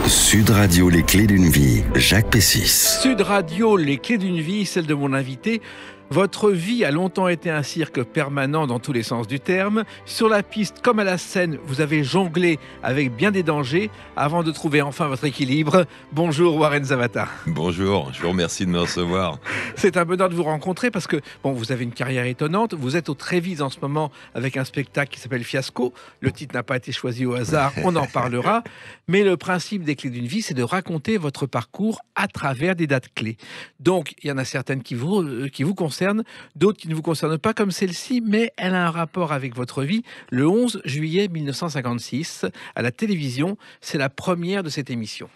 Sud Radio, les clés d'une vie, Jacques Pessis. Sud Radio, les clés d'une vie, celle de mon invité. Votre vie a longtemps été un cirque permanent dans tous les sens du terme. Sur la piste comme à la scène, vous avez jonglé avec bien des dangers avant de trouver enfin votre équilibre. Bonjour Warren Zavata. Bonjour, je vous remercie de me recevoir. C'est un bonheur de vous rencontrer parce que vous avez une carrière étonnante. Vous êtes au Trévise en ce moment avec un spectacle qui s'appelle Fiasco. Le titre n'a pas été choisi au hasard, on en parlera. Mais le principe des clés d'une vie, c'est de raconter votre parcours à travers des dates clés. Donc, il y en a certaines qui vous concernent, d'autres qui ne vous concernent pas comme celle-ci, mais elle a un rapport avec votre vie. Le 11 juillet 1956, à la télévision, c'est la première de cette émission.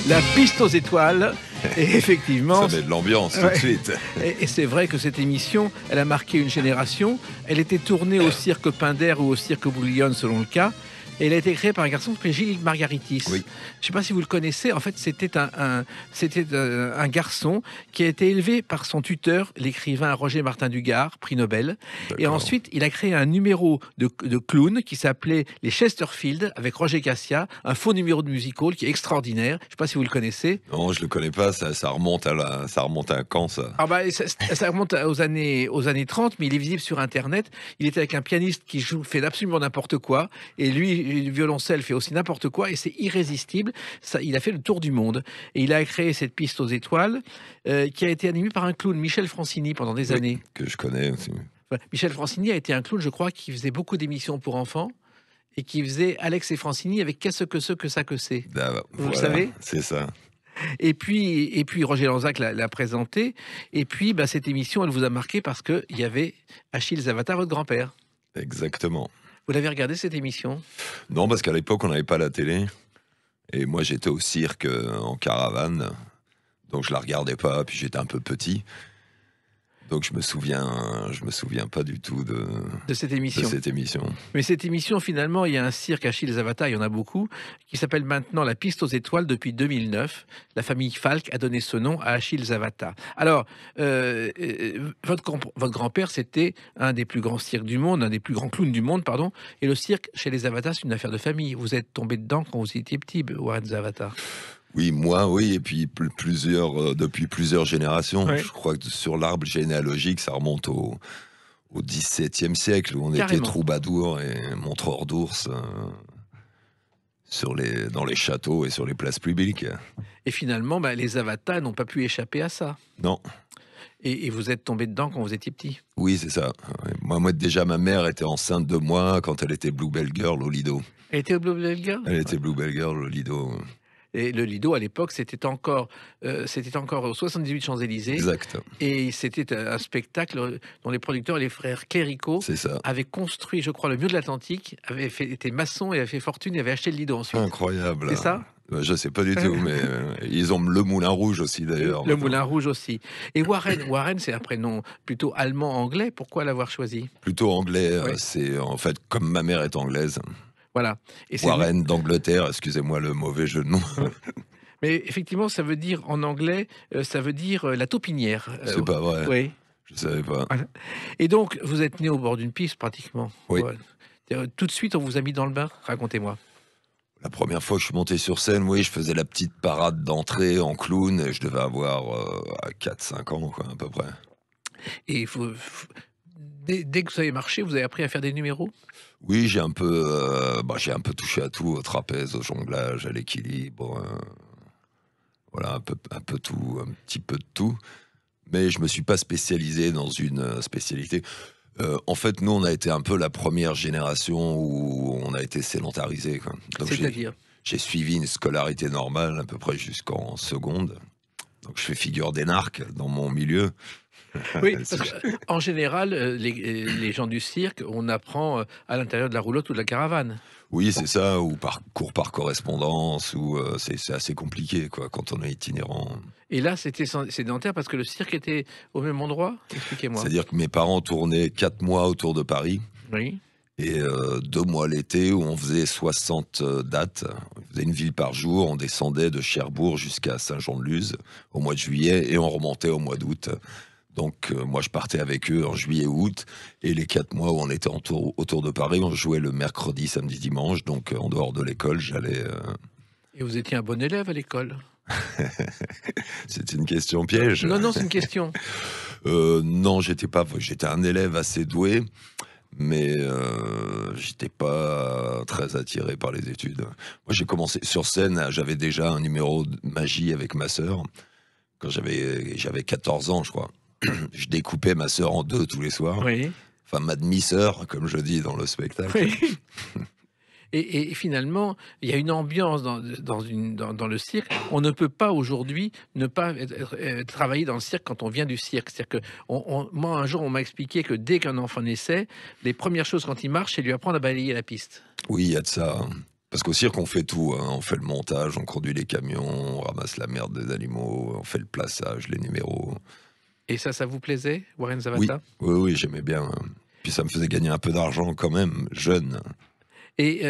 La piste aux étoiles. Et effectivement, ça met de l'ambiance tout de suite. Et c'est vrai que cette émission, elle a marqué une génération. Elle était tournée au cirque Pinder ou au cirque Bouillon selon le cas. Et elle a été créée par un garçon qui s'appelait Gilles Margaritis. Oui. Je ne sais pas si vous le connaissez. En fait, c'était un garçon qui a été élevé par son tuteur, l'écrivain Roger Martin Dugard, prix Nobel. Et ensuite, il a créé un numéro de clown qui s'appelait les Chesterfield avec Roger Cassia, un faux numéro de musical qui est extraordinaire. Je ne sais pas si vous le connaissez. Non, je le connais pas. Ça remonte à quand ça? Ça remonte aux années 30, mais il est visible sur Internet. Il était avec un pianiste qui fait absolument n'importe quoi, et lui, le violoncelle fait aussi n'importe quoi, et c'est irrésistible. Il a fait le tour du monde, et il a créé cette piste aux étoiles qui a été animée par un clown, Michel Francini, pendant des années. Que je connais aussi. Michel Francini a été un clown, je crois, qui faisait beaucoup d'émissions pour enfants, et qui faisait Alex et Francini avec Qu'est-ce que c'est. Vous le savez? C'est ça. Et puis Roger Lanzac l'a présenté. Et puis cette émission, elle vous a marqué parce qu'il y avait Achille Zavata, votre grand-père. Exactement. Vous l'avez regardé cette émission? Non, parce qu'à l'époque, on n'avait pas la télé. Et moi, j'étais au cirque en caravane. Donc, je la regardais pas. Puis, j'étais un peu petit. Donc, je me souviens pas du tout de cette émission. Mais cette émission, finalement, il y a un cirque Achille Zavata, il y en a beaucoup, qui s'appelle maintenant La Piste aux Étoiles depuis 2009. La famille Falk a donné ce nom à Achille Zavata. Alors, votre grand-père, c'était un des plus grands cirques du monde, un des plus grands clowns du monde, pardon. Et le cirque, chez les Zavata, c'est une affaire de famille. Vous êtes tombé dedans quand vous étiez petit, Warren Zavata. Oui, et puis depuis plusieurs générations. Ouais. Je crois que sur l'arbre généalogique, ça remonte au XVIIe siècle, où on était troubadours et montreurs d'ours dans les châteaux et sur les places publiques. Et finalement, les Zavata n'ont pas pu échapper à ça. Non. Et vous êtes tombé dedans quand vous étiez petit? Oui, c'est ça. Moi, déjà, ma mère était enceinte de moi quand elle était Bluebell Girl au Lido. Elle était Bluebell Girl? Elle était Bluebell Girl au Lido. Et le Lido, à l'époque, c'était encore au 78 Champs-Élysées. Exact. Et c'était un spectacle dont les producteurs, les frères Clérico, avaient construit, je crois, le mur de l'Atlantique, étaient maçons et avaient fait fortune et avaient acheté le Lido ensuite. Incroyable. C'est ça? Je sais pas du tout, mais ils ont le Moulin Rouge aussi, d'ailleurs. Le Moulin Rouge aussi. Et Warren, c'est un prénom plutôt allemand-anglais. Pourquoi l'avoir choisi? Plutôt anglais. Ouais. C'est en fait comme ma mère est anglaise. Voilà. Et Warren d'Angleterre, excusez-moi le mauvais jeu de mots. Mais effectivement, ça veut dire en anglais, ça veut dire la taupinière. C'est pas vrai. Oui. Je savais pas. Voilà. Et donc, vous êtes né au bord d'une piste pratiquement. Oui. Ouais. Tout de suite, on vous a mis dans le bain. Racontez-moi. La première fois que je suis monté sur scène, oui, je faisais la petite parade d'entrée en clown. Et je devais avoir 4-5 ans, quoi, à peu près. Et dès que vous avez marché, vous avez appris à faire des numéros? Oui, j'ai un peu touché à tout, au trapèze, au jonglage, à l'équilibre, voilà, un peu tout, un petit peu de tout. Mais je me suis pas spécialisé dans une spécialité. En fait, nous, on a été un peu la première génération où on a été sédentarisé. C'est-à-dire? J'ai suivi une scolarité normale à peu près jusqu'en seconde. Donc, je fais figure d'énarque dans mon milieu. Oui, parce qu'en général, les gens du cirque, on apprend à l'intérieur de la roulotte ou de la caravane. Oui, c'est ça, ou cours par correspondance, ou c'est assez compliqué quoi, quand on est itinérant. Et là, c'était sédentaire parce que le cirque était au même endroit? Expliquez-moi. C'est-à-dire que mes parents tournaient 4 mois autour de Paris. Oui. Et 2 mois l'été où on faisait 60 dates. On faisait une ville par jour. On descendait de Cherbourg jusqu'à Saint-Jean-de-Luz au mois de juillet et on remontait au mois d'août. Donc moi je partais avec eux en juillet-août, et les 4 mois où on était autour de Paris, on jouait le mercredi, samedi, dimanche, donc en dehors de l'école, j'allais... Et vous étiez un bon élève à l'école? C'est une question piège. Non, non, c'est une question. Non, j'étais un élève assez doué, mais j'étais pas très attiré par les études. Moi, j'ai commencé sur scène, j'avais déjà un numéro de magie avec ma sœur, quand j'avais 14 ans, je crois. Je découpais ma sœur en deux tous les soirs. Oui. Enfin, ma demi-sœur, comme je dis dans le spectacle. Oui. Et finalement, il y a une ambiance dans le cirque. On ne peut pas aujourd'hui ne pas travailler dans le cirque quand on vient du cirque. C'est-à-dire que moi, un jour, on m'a expliqué que dès qu'un enfant naissait, les premières choses quand il marche, c'est lui apprendre à balayer la piste. Oui, il y a de ça. Parce qu'au cirque, on fait tout. On fait le montage, on conduit les camions, on ramasse la merde des animaux, on fait le plaçage, les numéros. Et ça vous plaisait, Warren Zavata? Oui, j'aimais bien. Puis ça me faisait gagner un peu d'argent quand même, jeune. Et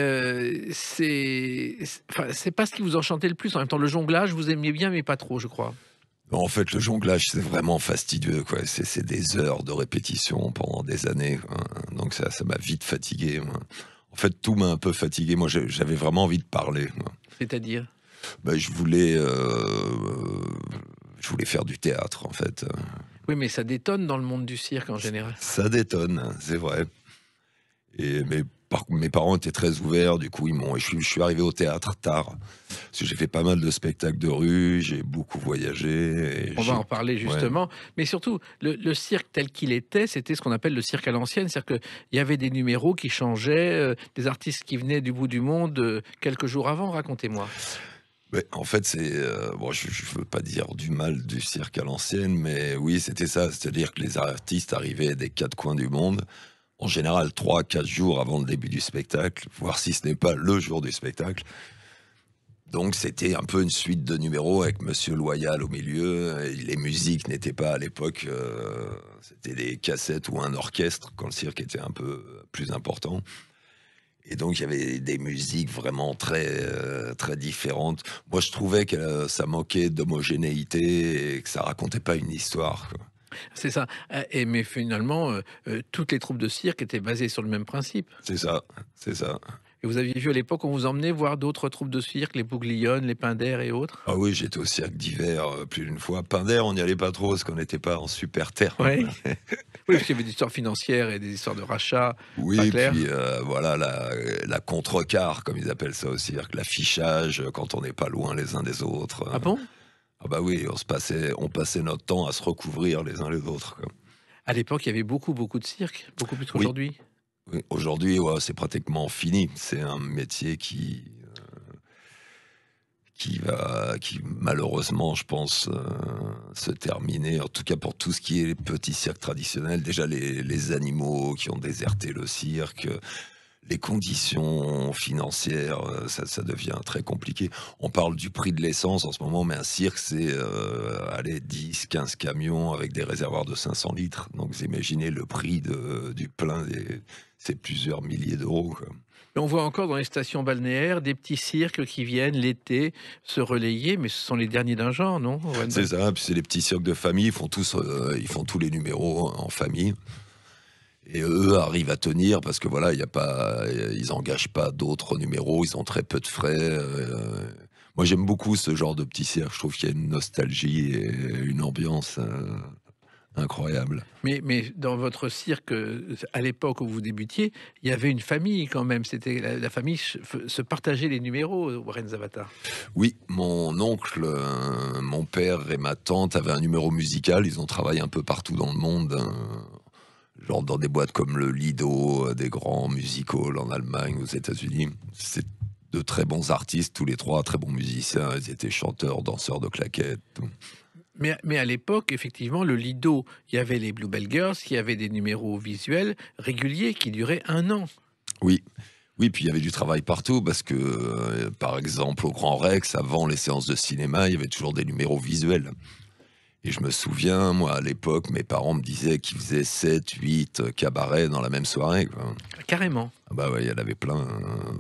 c'est pas ce qui vous enchantait le plus. En même temps, le jonglage, vous aimiez bien, mais pas trop, je crois. En fait, le jonglage, c'est vraiment fastidieux, quoi. C'est des heures de répétition pendant des années, quoi. Donc ça m'a vite fatigué, moi. En fait, tout m'a un peu fatigué. Moi, j'avais vraiment envie de parler, moi. C'est-à-dire? Je voulais faire du théâtre, en fait. Oui, mais ça détonne dans le monde du cirque en général. Ça détonne, c'est vrai. Mais mes parents étaient très ouverts, du coup je suis arrivé au théâtre tard, parce que j'ai fait pas mal de spectacles de rue, j'ai beaucoup voyagé. On va en parler justement, ouais. Mais surtout, le cirque tel qu'il était, c'était ce qu'on appelle le cirque à l'ancienne, c'est-à-dire qu'il y avait des numéros qui changeaient, des artistes qui venaient du bout du monde quelques jours avant, racontez-moi. En fait, je ne veux pas dire du mal du cirque à l'ancienne, mais oui, c'était ça, c'est-à-dire que les artistes arrivaient des 4 coins du monde, en général 3-4 jours avant le début du spectacle, voire si ce n'est pas le jour du spectacle. Donc c'était un peu une suite de numéros avec Monsieur Loyal au milieu. Et les musiques n'étaient pas à l'époque, c'était des cassettes ou un orchestre quand le cirque était un peu plus important. Et donc il y avait des musiques vraiment très, très différentes. Moi je trouvais que ça manquait d'homogénéité et que ça racontait pas une histoire, quoi. C'est ça. Mais finalement, toutes les troupes de cirque étaient basées sur le même principe. C'est ça, c'est ça. Et vous aviez vu à l'époque, on vous emmenait voir d'autres troupes de cirque, les Bouglione, les Pinder et autres? Ah oui, j'étais au cirque d'hiver plus d'une fois. Pinder, on n'y allait pas trop parce qu'on n'était pas en super terre. Ouais. Oui, parce qu'il y avait des histoires financières et des histoires de rachat. Oui, puis voilà, la contrecarre, comme ils appellent ça au cirque, l'affichage quand on n'est pas loin les uns des autres. Ah bon? Ah bah oui, on passait notre temps à se recouvrir les uns les autres, quoi. À l'époque, il y avait beaucoup de cirques, beaucoup plus qu'aujourd'hui. Oui, aujourd'hui, ouais, c'est pratiquement fini. C'est un métier qui malheureusement, je pense, se terminer. En tout cas, pour tout ce qui est les petits cirques traditionnels, déjà les animaux qui ont déserté le cirque, les conditions financières, ça devient très compliqué. On parle du prix de l'essence en ce moment, mais un cirque, c'est 10, 15 camions avec des réservoirs de 500 litres. Donc, vous imaginez le prix du plein, c'est plusieurs milliers d'euros, quoi. Et on voit encore dans les stations balnéaires des petits cirques qui viennent l'été se relayer, mais ce sont les derniers d'un genre, non? C'est ça, puis c'est les petits cirques de famille, ils font tous les numéros en famille. Et eux arrivent à tenir parce que voilà, ils engagent pas d'autres numéros, ils ont très peu de frais. Moi, j'aime beaucoup ce genre de petit cirque. Je trouve qu'il y a une nostalgie et une ambiance incroyable. Mais dans votre cirque, à l'époque où vous débutiez, il y avait une famille quand même. C'était la famille se partageait les numéros, Warren Zavata. Oui, mon oncle, mon père et ma tante avaient un numéro musical. Ils ont travaillé un peu partout dans le monde. Genre dans des boîtes comme le Lido, des grands music halls en Allemagne, aux États-Unis. C'est de très bons artistes, tous les trois, très bons musiciens. Ils étaient chanteurs, danseurs de claquettes, tout. Mais à l'époque, effectivement, le Lido, il y avait les Bluebell Girls, il y avait des numéros visuels réguliers qui duraient 1 an. Oui, puis il y avait du travail partout parce que, par exemple, au Grand Rex, avant les séances de cinéma, il y avait toujours des numéros visuels. Et je me souviens, moi, à l'époque, mes parents me disaient qu'ils faisaient 7, 8 cabarets dans la même soirée, quoi. Carrément. Ah bah ouais, il y en avait plein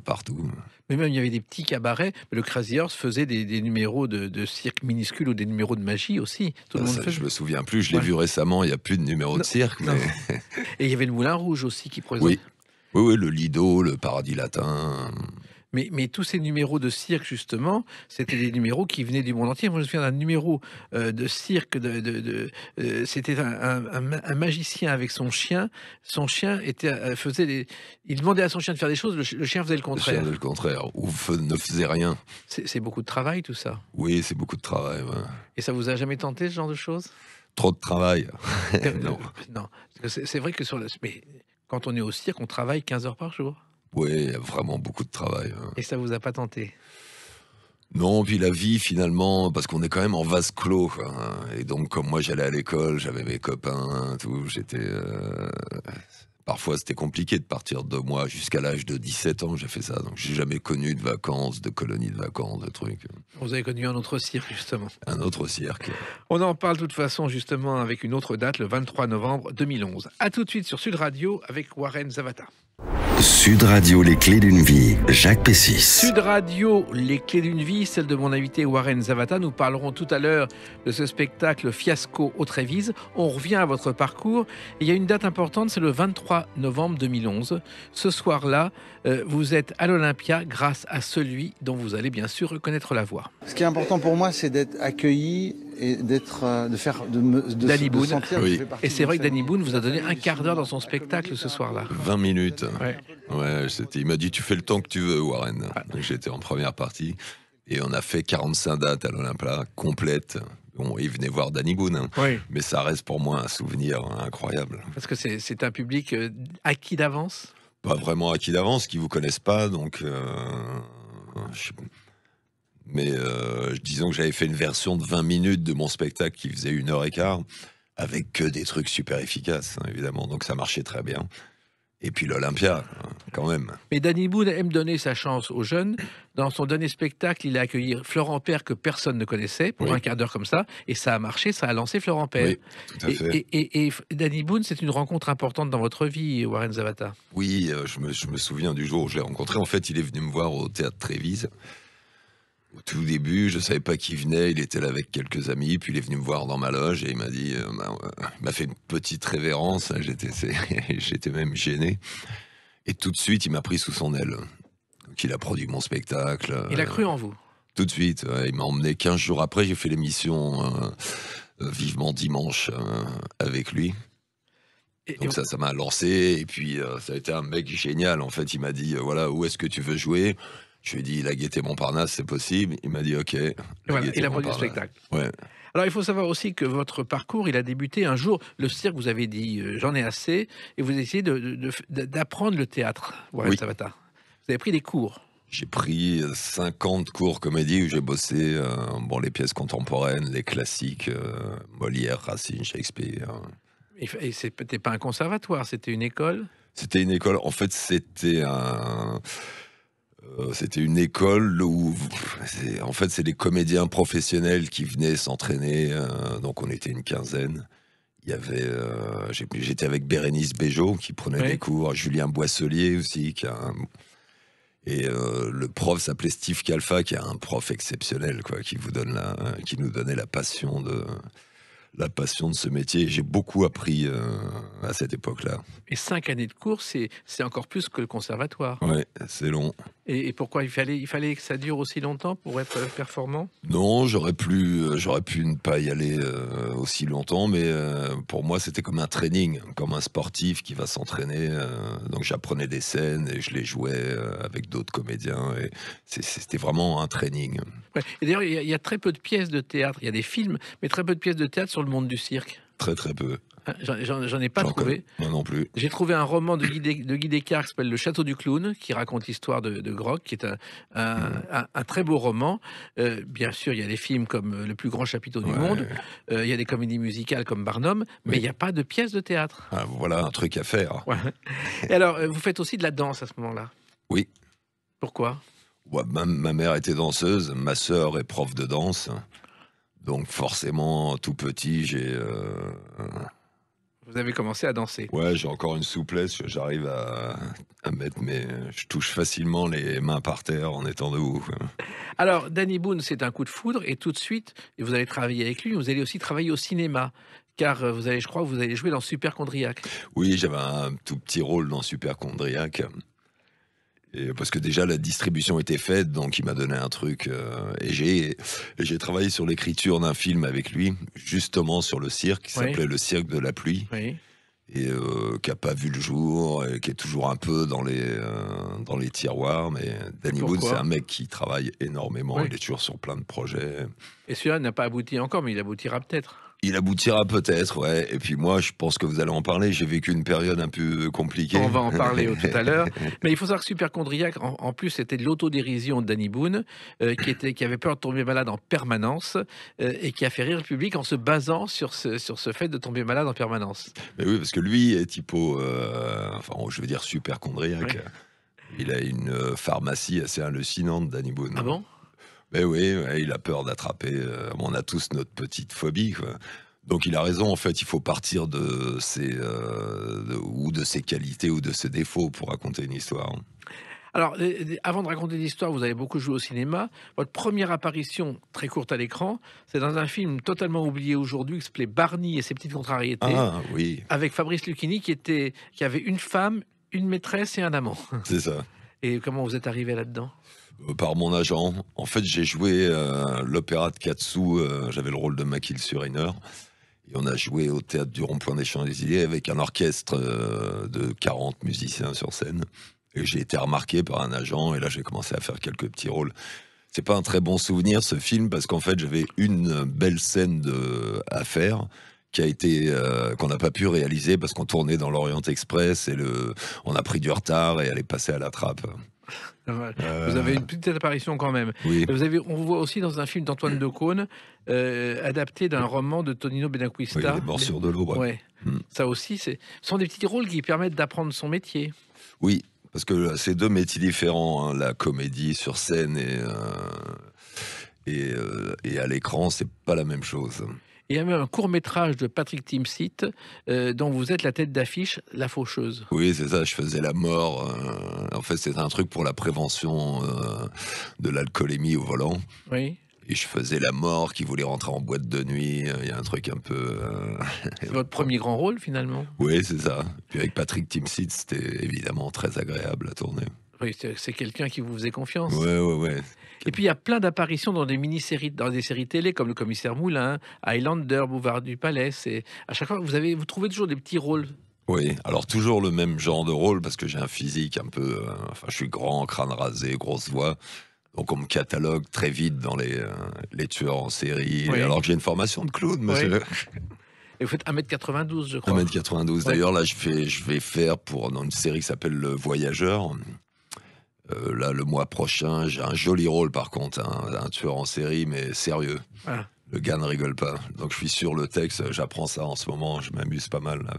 partout. Mais même, il y avait des petits cabarets. Le Crazy Horse faisait des numéros de cirque minuscules ou des numéros de magie aussi. Tout le monde faisait. Je me souviens plus, je l'ai Ouais. vu récemment, il n'y a plus de numéro de Non, cirque. non. Mais... Et il y avait le Moulin Rouge aussi qui présentait. Oui. Oui, le Lido, le Paradis Latin. Mais tous ces numéros de cirque, justement, c'était des numéros qui venaient du monde entier. Moi, je me souviens d'un numéro de cirque. C'était un magicien avec son chien. Son chien il demandait à son chien de faire des choses, le chien faisait le contraire. Le contraire, ou ne faisait rien. C'est beaucoup de travail, tout ça. Oui, c'est beaucoup de travail. Ouais. Et ça vous a jamais tenté, ce genre de choses? Trop de travail. Non. Non. C'est vrai que mais quand on est au cirque, on travaille 15 heures par jour. Oui, il y a vraiment beaucoup de travail. Et ça vous a pas tenté? Non, puis la vie finalement, parce qu'on est quand même en vase clos, quoi, hein. Et donc comme moi j'allais à l'école, j'avais mes copains, tout, parfois c'était compliqué de partir de moi jusqu'à l'âge de 17 ans, j'ai fait ça. Donc j'ai jamais connu de vacances, de colonies de vacances, de trucs. Vous avez connu un autre cirque, justement. Un autre cirque. On en parle de toute façon, justement, avec une autre date, le 23 novembre 2011. A tout de suite sur Sud Radio avec Warren Zavata. Sud Radio, les clés d'une vie, Jacques Pessis. Sud Radio, les clés d'une vie, celle de mon invité Warren Zavata. Nous parlerons tout à l'heure de ce spectacle Fiasco au Trévise. On revient à votre parcours. Et il y a une date importante, c'est le 23 novembre 2011. Ce soir-là, vous êtes à l'Olympia grâce à celui dont vous allez bien sûr reconnaître la voix. Ce qui est important pour moi, c'est d'être accueilli et de Danny Boone. sentir que Oui. je fais partie Et c'est vrai que d'une Danny famille. Boone vous a donné un quart d'heure dans son spectacle ce soir-là. 20 minutes. Ouais. Ouais, il m'a dit tu fais le temps que tu veux, Warren. Ah. Donc j'étais en première partie. Et on a fait 45 dates à l'Olympia, complètes. Bon, il venait voir Danny Boone, hein. Oui, Mais ça reste pour moi un souvenir incroyable. parce que c'est un public acquis d'avance. Pas vraiment acquis d'avance, qui vous connaissent pas, donc... Mais disons que j'avais fait une version de 20 minutes de mon spectacle qui faisait 1h15, avec que des trucs super efficaces, hein, évidemment. Donc ça marchait très bien. Et puis l'Olympia, hein, quand même. Mais Danny Boone aime donner sa chance aux jeunes. Dans son dernier spectacle, il a accueilli Florent Père que personne ne connaissait pour Oui. un quart d'heure comme ça. Et ça a marché, ça a lancé Florent Père. Oui, tout à fait. Et Danny Boone, c'est une rencontre importante dans votre vie, Warren Zavata. Oui, je me souviens du jour où je l'ai rencontré. En fait, il est venu me voir au théâtre Trévise. Au tout début, je savais pas qui venait. Il était là avec quelques amis. Puis il est venu me voir dans ma loge et il m'a dit, il m'a fait une petite révérence. J'étais même gêné. Et tout de suite, il m'a pris sous son aile. Donc, il a produit mon spectacle. Il a cru en vous. Tout de suite. Ouais, il m'a emmené 15 jours après. J'ai fait l'émission Vivement Dimanche avec lui. Donc ça m'a lancé. Et puis, ça a été un mec génial. En fait, il m'a dit, voilà, où est-ce que tu veux jouer ? Je lui ai dit, la Gaîté Montparnasse, c'est possible. Il m'a dit, OK. Voilà, Gaîté il a produit le Montparnasse. spectacle. Ouais. Alors, il faut savoir aussi que votre parcours, il a débuté un jour. Le cirque, vous avez dit, j'en ai assez. Et vous essayez d'apprendre le théâtre, Warren Oui. Zavata. Vous avez pris des cours. J'ai pris 50 cours comédie où j'ai bossé les pièces contemporaines, les classiques, Molière, Racine, Shakespeare. Et c'était pas un conservatoire, c'était une école. C'était une école, en fait, c'était une école où, en fait, c'est les comédiens professionnels qui venaient s'entraîner. Donc, on était une quinzaine. Il y avait, j'étais avec Bérénice Bejo qui prenait Ouais. des cours, Julien Boisselier aussi, et le prof s'appelait Steve Calfa, qui est un prof exceptionnel, quoi, qui nous donnait la passion de ce métier. J'ai beaucoup appris à cette époque-là. Et 5 années de cours, c'est encore plus que le conservatoire. Ouais, c'est long. Et pourquoi il fallait que ça dure aussi longtemps pour être performant? Non, j'aurais pu ne pas y aller aussi longtemps, mais pour moi, c'était comme un training, comme un sportif qui va s'entraîner. Donc, j'apprenais des scènes et je les jouais avec d'autres comédiens. Et c'était vraiment un training. Ouais. Et d'ailleurs, il y a très peu de pièces de théâtre. Il y a des films, mais très peu de pièces de théâtre sur le monde du cirque. Très, très peu. J'en ai pas J'en trouvé. connais- Moi non plus. J'ai trouvé un roman de Guy Descartes qui s'appelle Le Château du Clown, qui raconte l'histoire de Grock, qui est un très beau roman. Bien sûr, il y a des films comme Le plus grand chapiteau du Ouais. monde. Il y a des comédies musicales comme Barnum, mais Oui. il n'y a pas de pièces de théâtre. Ah, voilà un truc à faire. Ouais. Et alors, vous faites aussi de la danse à ce moment-là. Oui. Pourquoi? Ouais, ma mère était danseuse, ma sœur est prof de danse. Donc forcément, tout petit, Vous avez commencé à danser. ouais, j'ai encore une souplesse, j'arrive à mettre je touche facilement les mains par terre en étant debout, quoi. Alors, Danny Boone, c'est un coup de foudre, et tout de suite, et vous allez travailler avec lui, vous allez aussi travailler au cinéma, car vous allez, je crois, vous allez jouer dans Superchondriac. Oui, j'avais un tout petit rôle dans Superchondriac. Et parce que déjà la distribution était faite, donc il m'a donné un truc. Et j'ai travaillé sur l'écriture d'un film avec lui, justement sur le cirque, qui Oui. s'appelait Le Cirque de la Pluie, Oui. et qui a pas vu le jour, et qui est toujours un peu dans les tiroirs. Mais Danny Boone, Pourquoi c'est un mec qui travaille énormément. Oui. Il est toujours sur plein de projets. Et celui-là n'a pas abouti encore, mais il aboutira peut-être. Il aboutira peut-être, ouais. Et puis moi, je pense que vous allez en parler. J'ai vécu une période un peu compliquée. On va en parler tout à l'heure. Mais il faut savoir que Superchondriac, en plus, c'était de l'autodérision de Danny Boone, qui avait peur de tomber malade en permanence, et qui a fait rire le public en se basant sur ce fait de tomber malade en permanence. Mais oui, parce que lui est typo, enfin, je veux dire Superchondriac. Oui. Il a une pharmacie assez hallucinante, Danny Boone. Ah bon? Mais oui, ouais, il a peur d'attraper. On a tous notre petite phobie, quoi. Donc il a raison, en fait, il faut partir de ses qualités ou de ses défauts pour raconter une histoire. Alors, avant de raconter l'histoire, vous avez beaucoup joué au cinéma. Votre première apparition, très courte à l'écran, c'est dans un film totalement oublié aujourd'hui qui s'appelait Barney et ses petites contrariétés, Ah oui, avec Fabrice Lucchini qui avait une femme, une maîtresse et un amant. c'est ça. Et comment vous êtes arrivé là-dedans? Par mon agent. En fait, j'ai joué l'opéra de Katsu, j'avais le rôle de Makil Suriner. Et on a joué au théâtre du Rond-Point des Champs-Élysées avec un orchestre de 40 musiciens sur scène. Et j'ai été remarqué par un agent, et là j'ai commencé à faire quelques petits rôles. C'est pas un très bon souvenir, ce film, parce qu'en fait j'avais une belle scène à faire qui a été qu'on n'a pas pu réaliser parce qu'on tournait dans l'Orient Express et on a pris du retard et elle est passée à la trappe. Vous avez une petite apparition quand même. Oui, On vous voit aussi dans un film d'Antoine Decaune, adapté d'un roman de Tonino oui, Benacquista. les morsures de l'eau. Ouais. Ouais. Mm. Ça aussi, ce sont des petits rôles qui permettent d'apprendre son métier. Oui, parce que c'est deux métiers différents, hein, la comédie sur scène et à l'écran, c'est pas la même chose. Il y a même un court-métrage de Patrick Timsit dont vous êtes la tête d'affiche, La Faucheuse. Oui, c'est ça, je faisais la mort. En fait, c'était un truc pour la prévention de l'alcoolémie au volant. Oui. Et je faisais la mort qui voulait rentrer en boîte de nuit. Il y a un truc un peu... C'est votre premier grand rôle finalement. Oui, c'est ça. Puis avec Patrick Timsit, c'était évidemment très agréable à tourner. Oui, c'est quelqu'un qui vous faisait confiance. Ouais. Et puis il y a plein d'apparitions dans des mini-séries, dans des séries télé comme Le Commissaire Moulin, Highlander, Boulevard du Palais. Et à chaque fois, vous trouvez toujours des petits rôles. Oui, alors toujours le même genre de rôle parce que j'ai un physique un peu... enfin, je suis grand, crâne rasé, grosse voix. Donc on me catalogue très vite dans les tueurs en série. Oui. Alors que j'ai une formation de clown, monsieur. Et vous faites 1m92, je crois. 1m92. Ouais. D'ailleurs, là, je vais faire dans une série qui s'appelle Le Voyageur. Là, le mois prochain, j'ai un joli rôle, par contre, un tueur en série, mais sérieux. Voilà. Le gars ne rigole pas. Donc, je suis sur le texte, j'apprends ça en ce moment, je m'amuse pas mal. Là.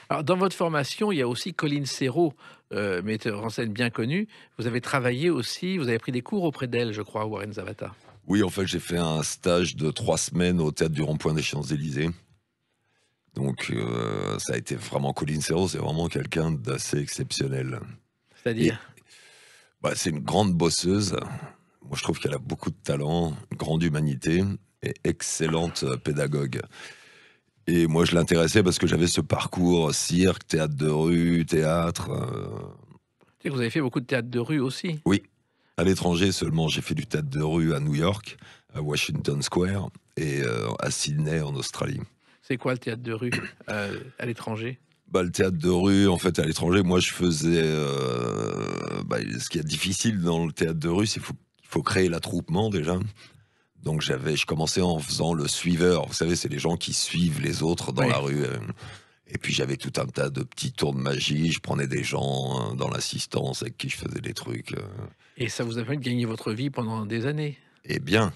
Alors, dans votre formation, il y a aussi Colline Serrault, metteur en scène bien connue. Vous avez travaillé aussi, vous avez pris des cours auprès d'elle, je crois, Warren Zavata. Oui, en fait, j'ai fait un stage de 3 semaines au théâtre du Rond-Point des Champs-Élysées. Donc, ça a été vraiment... Colline Serrault, c'est vraiment quelqu'un d'assez exceptionnel. C'est-à-dire C'est une grande bosseuse. Moi, je trouve qu'elle a beaucoup de talent, grande humanité et excellente pédagogue. Et moi, je l'intéressais parce que j'avais ce parcours cirque, théâtre de rue, théâtre. que vous avez fait beaucoup de théâtre de rue aussi. Oui, à l'étranger seulement. J'ai fait du théâtre de rue à New York, à Washington Square et à Sydney en Australie. C'est quoi le théâtre de rue à l'étranger? Le théâtre de rue, en fait, à l'étranger, moi, je faisais... ce qui est difficile dans le théâtre de rue, c'est qu'il faut créer l'attroupement, déjà. Donc, je commençais en faisant le suiveur. Vous savez, c'est les gens qui suivent les autres dans la rue. Et puis, j'avais tout un tas de petits tours de magie. Je prenais des gens dans l'assistance avec qui je faisais des trucs. Et ça vous a permis de gagner votre vie pendant des années? Et bien.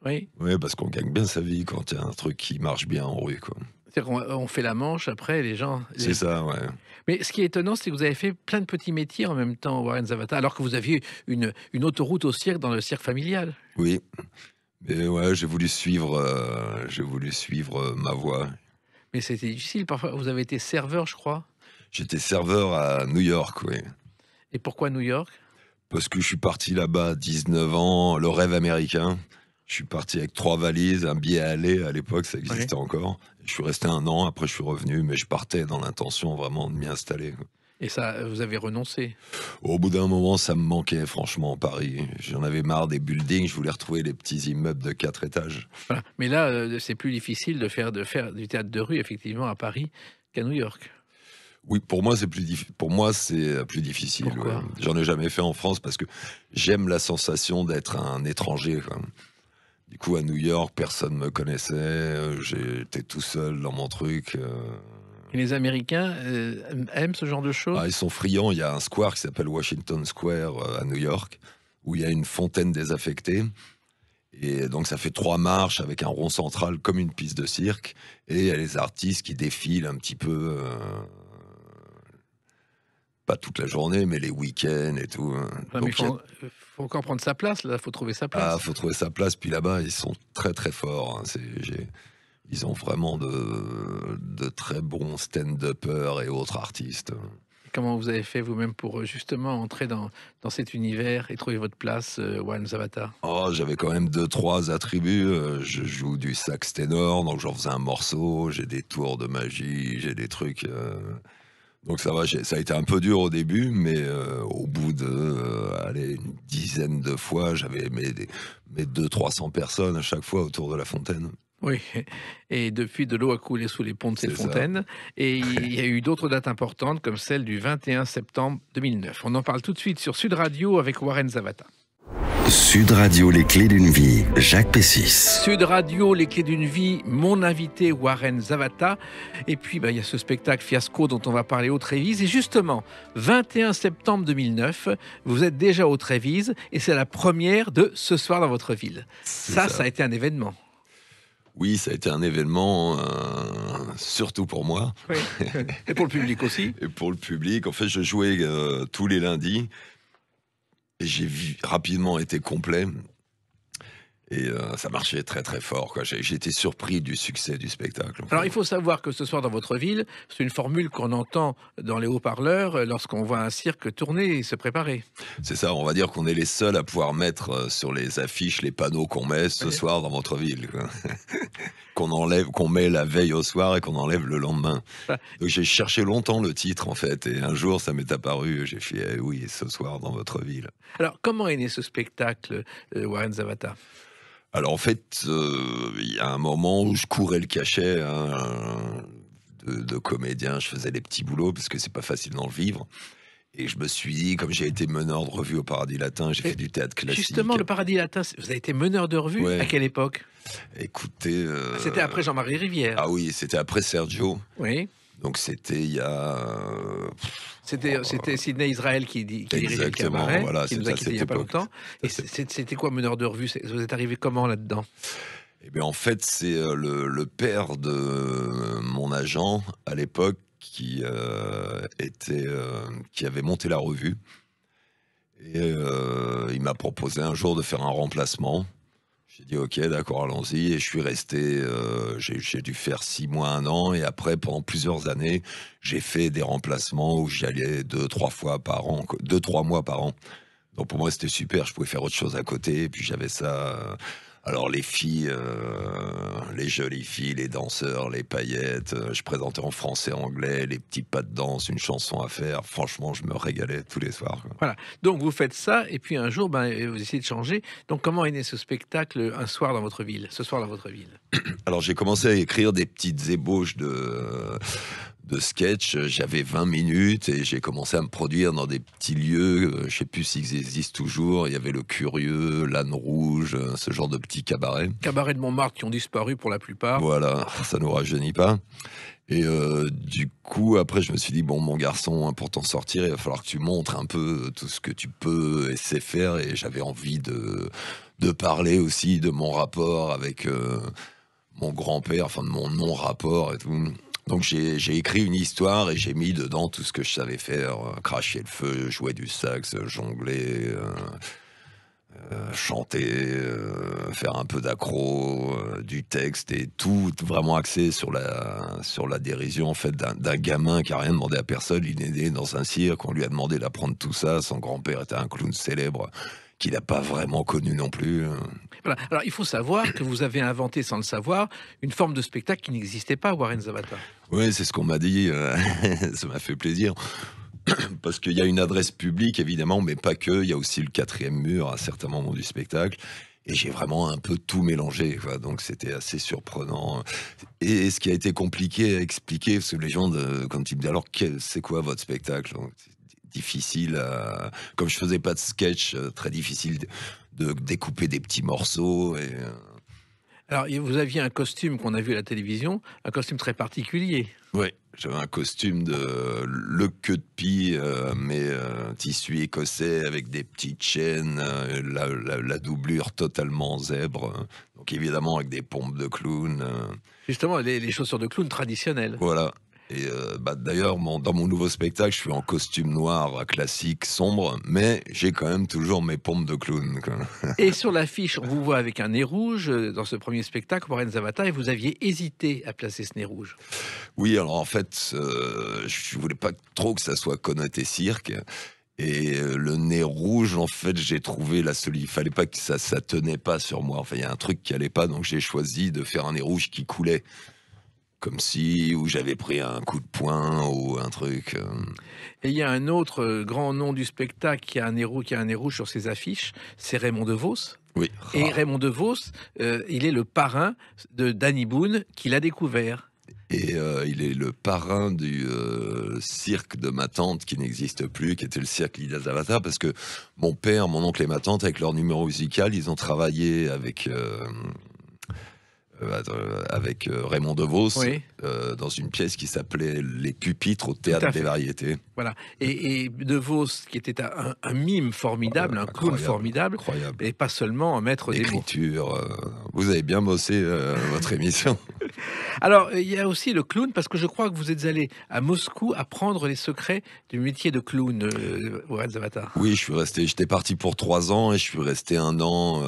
Oui. Oui, parce qu'on gagne bien sa vie quand il y a un truc qui marche bien en rue, quoi. C'est-à-dire qu'on fait la manche, après, les gens... C'est ça, ouais. Mais ce qui est étonnant, c'est que vous avez fait plein de petits métiers en même temps, Warren Zavata, alors que vous aviez une autoroute au cirque dans le cirque familial. Oui. Mais ouais, j'ai voulu suivre ma voie. Mais c'était difficile. Parfois, vous avez été serveur, je crois. J'étais serveur à New York, oui. Et pourquoi New York? Parce que je suis parti là-bas à 19 ans, le rêve américain. Je suis parti avec 3 valises, un billet aller, à l'époque, ça existait encore. Je suis resté 1 an, après je suis revenu, mais je partais dans l'intention vraiment de m'y installer. Et ça, vous avez renoncé. Au bout d'un moment, ça me manquait, franchement, Paris. J'en avais marre des buildings, je voulais retrouver les petits immeubles de 4 étages. Voilà. Mais là, c'est plus difficile de faire du théâtre de rue, effectivement, à Paris qu'à New York. Oui, pour moi, c'est plus difficile. Pourquoi? Ouais. J'en ai jamais fait en France parce que j'aime la sensation d'être un étranger, quoi. Du coup, à New York, personne me connaissait. J'étais tout seul dans mon truc. Et les Américains aiment ce genre de choses? Ils sont friands. Il y a un square qui s'appelle Washington Square à New York, où il y a une fontaine désaffectée. Et donc, ça fait 3 marches avec un rond central comme une piste de cirque. Et il y a les artistes qui défilent un petit peu. Pas toute la journée, mais les week-ends et tout. Non, mais faut encore prendre sa place, là. Faut trouver sa place. Faut trouver sa place. Puis là-bas, ils sont très très forts. Ils ont vraiment de très bons stand-uppers et autres artistes. Et comment vous avez fait vous-même pour justement entrer dans cet univers et trouver votre place, Warren Zavata? J'avais quand même 2-3 attributs. Je joue du sax ténor, donc j'en faisais un morceau. J'ai des tours de magie, j'ai des trucs. Donc ça va, ça a été un peu dur au début, mais au bout de une dizaine de fois, j'avais mes 200-300 personnes à chaque fois autour de la fontaine. Oui, et depuis, de l'eau a coulé sous les ponts de ces C'est ça. fontaines. Et il y a eu d'autres dates importantes, comme celle du 21 septembre 2009. On en parle tout de suite sur Sud Radio avec Warren Zavata. Sud Radio, les clés d'une vie, Jacques Pessis. Sud Radio, les clés d'une vie, mon invité Warren Zavata. Et puis, il y a ce spectacle Fiasco dont on va parler au Trévise. Et justement, 21 septembre 2009, vous êtes déjà au Trévise et c'est la première de Ce soir dans votre ville. Ça a été un événement. Oui, ça a été un événement, surtout pour moi. Oui. Et pour le public aussi. Et pour le public. En fait, je jouais tous les lundis. Et j'ai rapidement été complet. Et ça marchait très très fort, quoi. J'ai été surpris du succès du spectacle. Alors il faut savoir que Ce soir dans votre ville, c'est une formule qu'on entend dans les haut-parleurs lorsqu'on voit un cirque tourner et se préparer. C'est ça, on va dire qu'on est les seuls à pouvoir mettre sur les affiches les panneaux qu'on met ce soir dans votre ville, quoi. qu'on met la veille au soir et qu'on enlève le lendemain. Voilà. Donc j'ai cherché longtemps le titre, en fait, et un jour ça m'est apparu, j'ai fait oui, Ce soir dans votre ville. Alors comment est né ce spectacle, Warren Zavata? Alors en fait, il y a un moment où je courais le cachet de comédien, je faisais les petits boulots parce que c'est pas facile d'en vivre. Et je me suis dit, comme j'ai été meneur de revue au Paradis Latin, j'ai fait du théâtre classique. Justement, le Paradis Latin, vous avez été meneur de revue Ouais. À quelle époque? Écoutez... C'était après Jean-Marie Rivière. Ah oui, c'était après Sergio. Oui. Donc c'était il y a... C'était Sidney Israël qui dirigeait le Exactement, cabaret, voilà, qui nous c'est a à quittés il n'y a cette pas époque. longtemps. Et c'était quoi meneur de revue? Vous êtes arrivé comment là-dedans? Eh bien, en fait, c'est le père de mon agent à l'époque qui avait monté la revue. Et il m'a proposé un jour de faire un remplacement. J'ai dit ok, d'accord, allons-y. Et je suis resté, j'ai dû faire 6 mois, 1 an. Et après, pendant plusieurs années, j'ai fait des remplacements où j'y allais 2-3 fois par an, 2-3 mois par an. Donc pour moi, c'était super. Je pouvais faire autre chose à côté. Et puis j'avais ça. Alors les filles, les jolies filles, les danseurs, les paillettes, je présentais en français, anglais, les petits pas de danse, une chanson à faire. Franchement, je me régalais tous les soirs, quoi. Voilà. Donc vous faites ça, et puis un jour, vous essayez de changer. Donc comment est né ce spectacle Un soir dans votre ville, Ce soir dans votre ville? Alors j'ai commencé à écrire des petites ébauches de sketch. J'avais 20 minutes et j'ai commencé à me produire dans des petits lieux. Je sais plus s'ils existent toujours. Il y avait le Curieux, l'Âne Rouge, ce genre de petits cabarets. Cabarets de Montmartre qui ont disparu pour la plupart. Voilà, ça nous rajeunit pas. Et du coup, après, je me suis dit, bon, mon garçon, pour t'en sortir, il va falloir que tu montres un peu tout ce que tu peux et sais faire. Et j'avais envie de parler aussi de mon rapport avec mon grand-père, enfin de mon non-rapport et tout. Donc j'ai écrit une histoire et j'ai mis dedans tout ce que je savais faire. Cracher le feu, jouer du sax, jongler, chanter, faire un peu d'accro, du texte et tout vraiment axé sur la dérision en fait d'un gamin qui a rien demandé à personne. Il est né dans un cirque, on lui a demandé d'apprendre tout ça. Son grand-père était un clown célèbre qu'il n'a pas vraiment connu non plus. Voilà. Alors, il faut savoir que vous avez inventé, sans le savoir, une forme de spectacle qui n'existait pas, Warren Zavata. Oui, c'est ce qu'on m'a dit. Ça m'a fait plaisir. Parce qu'il y a une adresse publique, évidemment, mais pas que. Il y a aussi le 4e mur à certains moments du spectacle. Et j'ai vraiment un peu tout mélangé, quoi. Donc c'était assez surprenant. Et ce qui a été compliqué à expliquer, parce que les gens, quand ils me disent alors, c'est quoi votre spectacle? Donc, c'est difficile à... Comme je faisais pas de sketch, très difficile de découper des petits morceaux. Et, Alors, vous aviez un costume qu'on a vu à la télévision, un costume très particulier. ouais, j'avais un costume de le queue de pie, mais tissu écossais avec des petites chaînes, la doublure totalement zèbre, donc évidemment avec des pompes de clown. Justement, les chaussures de clown traditionnelles. Voilà. Et d'ailleurs, dans mon nouveau spectacle, je suis en costume noir classique, sombre, mais j'ai quand même toujours mes pompes de clown, quoi. Et sur l'affiche, on vous voit avec un nez rouge dans ce premier spectacle, Warren Zavata, et vous aviez hésité à placer ce nez rouge. Oui, alors en fait, je voulais pas trop que ça soit connoté cirque. Et le nez rouge, en fait, j'ai trouvé la solution. Il fallait pas que ça tenait pas sur moi. Enfin, il y a un truc qui allait pas, donc j'ai choisi de faire un nez rouge qui coulait. Comme si où j'avais pris un coup de poing ou un truc. Et il y a un autre grand nom du spectacle qui a un nez rouge sur ses affiches, c'est Raymond DeVos. Oui. Et Raymond DeVos, il est le parrain de Danny Boone, qui l'a découvert. Et il est le parrain du cirque de ma tante qui n'existe plus, qui était le cirque Lydia Zavata, parce que mon père, mon oncle et ma tante, avec leur numéro musical, ils ont travaillé avec Raymond DeVos, Oui. dans une pièce qui s'appelait Les Pupitres au Théâtre des Variétés. Voilà. Et DeVos, qui était un mime formidable, un clown formidable, Incroyable. et pas seulement un maître des mots. L'écriture, vous avez bien bossé votre émission. Alors, il y a aussi le clown, parce que je crois que vous êtes allé à Moscou apprendre les secrets du métier de clown, Warren Zavata. Oui, j'étais parti pour 3 ans et je suis resté 1 an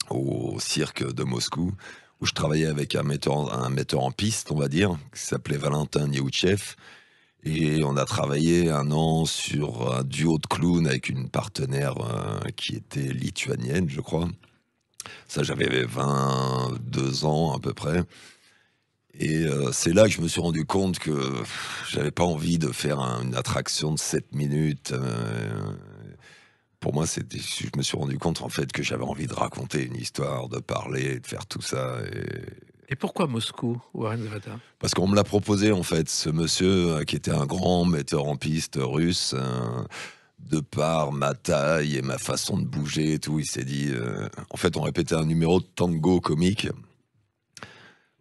au cirque de Moscou, où je travaillais avec un metteur en piste, on va dire, qui s'appelait Valentin Niouchev. Et on a travaillé 1 an sur un duo de clowns avec une partenaire qui était lituanienne, je crois. Ça, j'avais 22 ans à peu près. Et c'est là que je me suis rendu compte que j'avais pas envie de faire une attraction de 7 minutes. Pour moi, je me suis rendu compte en fait que j'avais envie de raconter une histoire, de parler, de faire tout ça. Et pourquoi Moscou, Warren Zavata? Parce qu'on me l'a proposé en fait, ce monsieur qui était un grand metteur en piste russe, de par ma taille et ma façon de bouger et tout, il s'est dit... en fait, on répétait un numéro de tango comique,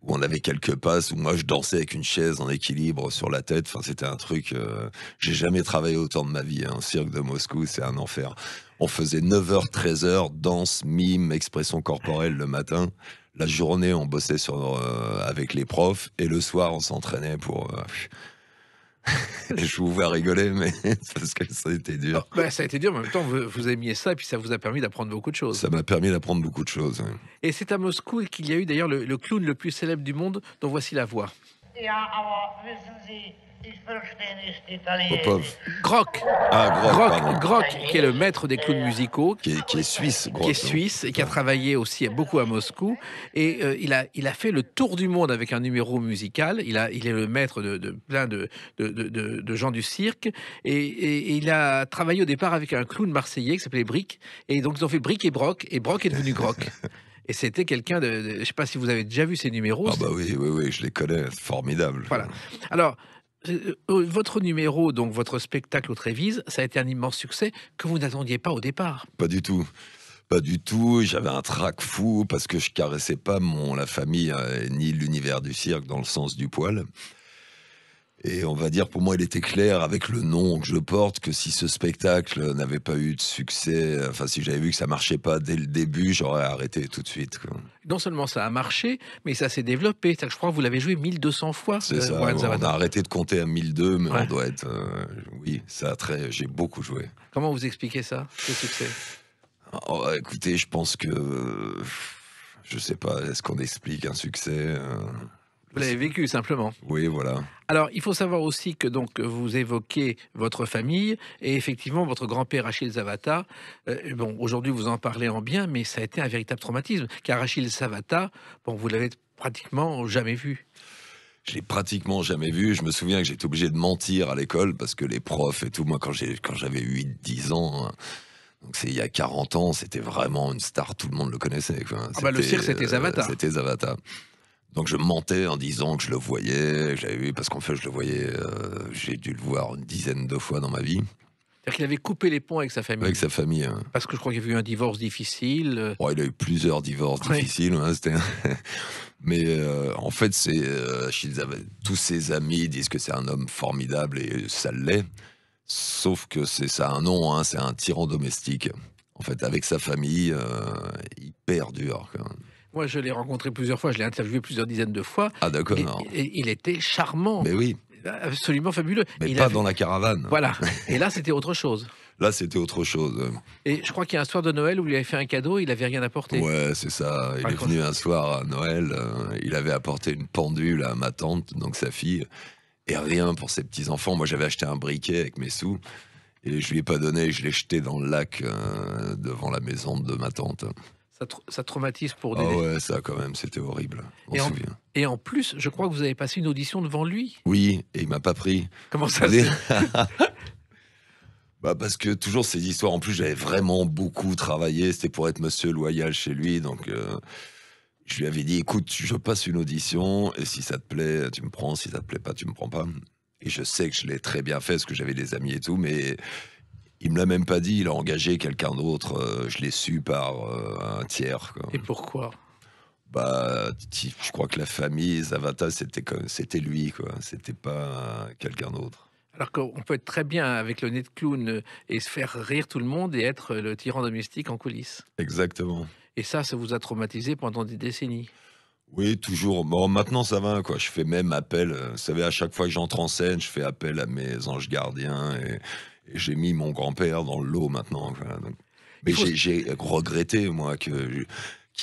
où on avait quelques passes, où moi je dansais avec une chaise en équilibre sur la tête. Enfin, c'était un truc... j'ai jamais travaillé autant de ma vie. Un cirque de Moscou, c'est un enfer. On faisait 9h, 13h, danse, mime, expression corporelle le matin. La journée, on bossait avec les profs. Et le soir, on s'entraînait pour... Je vous vois rigoler, mais parce que ça a été dur. Ça a été dur, mais en même temps, vous aimiez ça, et puis ça vous a permis d'apprendre beaucoup de choses. Ça m'a permis d'apprendre beaucoup de choses. Oui. Et c'est à Moscou qu'il y a eu d'ailleurs le clown le plus célèbre du monde, dont voici la voix. Popov. Grock. Ah, Grock, qui est le maître des clowns musicaux. Qui est suisse. Qui est suisse et qui a travaillé aussi beaucoup à Moscou. Et il a fait le tour du monde avec un numéro musical. Il est le maître de plein de gens du cirque. Et il a travaillé au départ avec un clown marseillais qui s'appelait Brick. Et donc ils ont fait Brick et Brock est devenu Grock. Et c'était quelqu'un je ne sais pas si vous avez déjà vu ces numéros. Ah bah oui, je les connais. Formidable. Voilà. Alors... votre numéro, donc votre spectacle au Trévise, ça a été un immense succès que vous n'attendiez pas au départ. Pas du tout. Pas du tout. J'avais un trac fou parce que je caressais pas la famille ni l'univers du cirque dans le sens du poil. Et on va dire, pour moi, il était clair avec le nom que je porte que si ce spectacle n'avait pas eu de succès, enfin, si j'avais vu que ça marchait pas dès le début, j'aurais arrêté tout de suite, quoi. Non seulement ça a marché, mais ça s'est développé. Je crois que vous l'avez joué 1200 fois. C'est ça, on a arrêté de compter à 1002, mais on doit être... oui, j'ai beaucoup joué. Comment vous expliquez ça, ce succès? Oh, écoutez, je pense que... je sais pas, est-ce qu'on explique un succès Vous l'avez vécu simplement. Oui, voilà. Alors, il faut savoir aussi que donc vous évoquez votre famille et effectivement votre grand-père Achille Zavata. Bon, aujourd'hui vous en parlez en bien, mais ça a été un véritable traumatisme. Car Achille Zavata, bon, vous l'avez pratiquement jamais vu. Je l'ai pratiquement jamais vu. Je me souviens que j'étais obligé de mentir à l'école parce que les profs et tout, moi, quand j'avais 8-10 ans, hein, donc c'est il y a 40 ans, c'était vraiment une star, tout le monde le connaissait, quoi. Ah bah, le cirque, c'était Zavata. C'était Zavata. Donc je mentais en disant que je le voyais, que j'avais vu, parce qu'en fait je le voyais, j'ai dû le voir une dizaine de fois dans ma vie, C'est-à-dire qu'il avait coupé les ponts avec sa famille. avec sa famille. Hein. Parce que je crois qu'il y avait eu un divorce difficile. Bon, il a eu plusieurs divorces Ouais. difficiles, hein, mais en fait, c'est tous ses amis disent que c'est un homme formidable et ça l'est. Sauf que ça a un nom, hein, c'est un tyran domestique. En fait, avec sa famille, hyper dur. Quoi. Moi, je l'ai rencontré plusieurs fois, je l'ai interviewé plusieurs dizaines de fois. Ah d'accord, Et il était charmant, mais oui, absolument fabuleux. mais Il pas avait- dans la caravane. Voilà. Et là, c'était autre chose. Là, c'était autre chose. Et je crois qu'il y a un soir de Noël où il lui avait fait un cadeau, il avait rien apporté. Ouais, c'est ça. Il est Raconte. venu un soir à Noël, il avait apporté une pendule à ma tante, donc sa fille, et rien pour ses petits-enfants. Moi, j'avais acheté un briquet avec mes sous, et je lui ai pas donné, je l'ai jeté dans le lac devant la maison de ma tante. Ça traumatise pour Ah des... ouais, ça quand même, c'était horrible. On Et se en- souvient. Et en plus, je crois que vous avez passé une audition devant lui. Oui, et il m'a pas pris. Comment ça Allez. se... Bah parce que toujours ces histoires, en plus j'avais vraiment beaucoup travaillé, c'était pour être monsieur loyal chez lui, donc je lui avais dit écoute, je passe une audition, et si ça te plaît, tu me prends, si ça te plaît pas, tu me prends pas. Et je sais que je l'ai très bien fait, parce que j'avais des amis et tout, mais il me l'a même pas dit, il a engagé quelqu'un d'autre, je l'ai su par un tiers. Quoi. Et pourquoi? Bah, je crois que la famille Zavata, c'était lui, quoi, c'était pas quelqu'un d'autre. Alors qu'on peut être très bien avec le nez de clown et se faire rire tout le monde et être le tyran domestique en coulisses. Exactement. Et ça vous a traumatisé pendant des décennies. Oui, toujours. Bon, maintenant, ça va, quoi. Je fais même appel. Vous savez, à chaque fois que j'entre en scène, je fais appel à mes anges gardiens et j'ai mis mon grand-père dans le lot maintenant, quoi. Donc, mais Il faut- j'ai regretté, moi, qu'il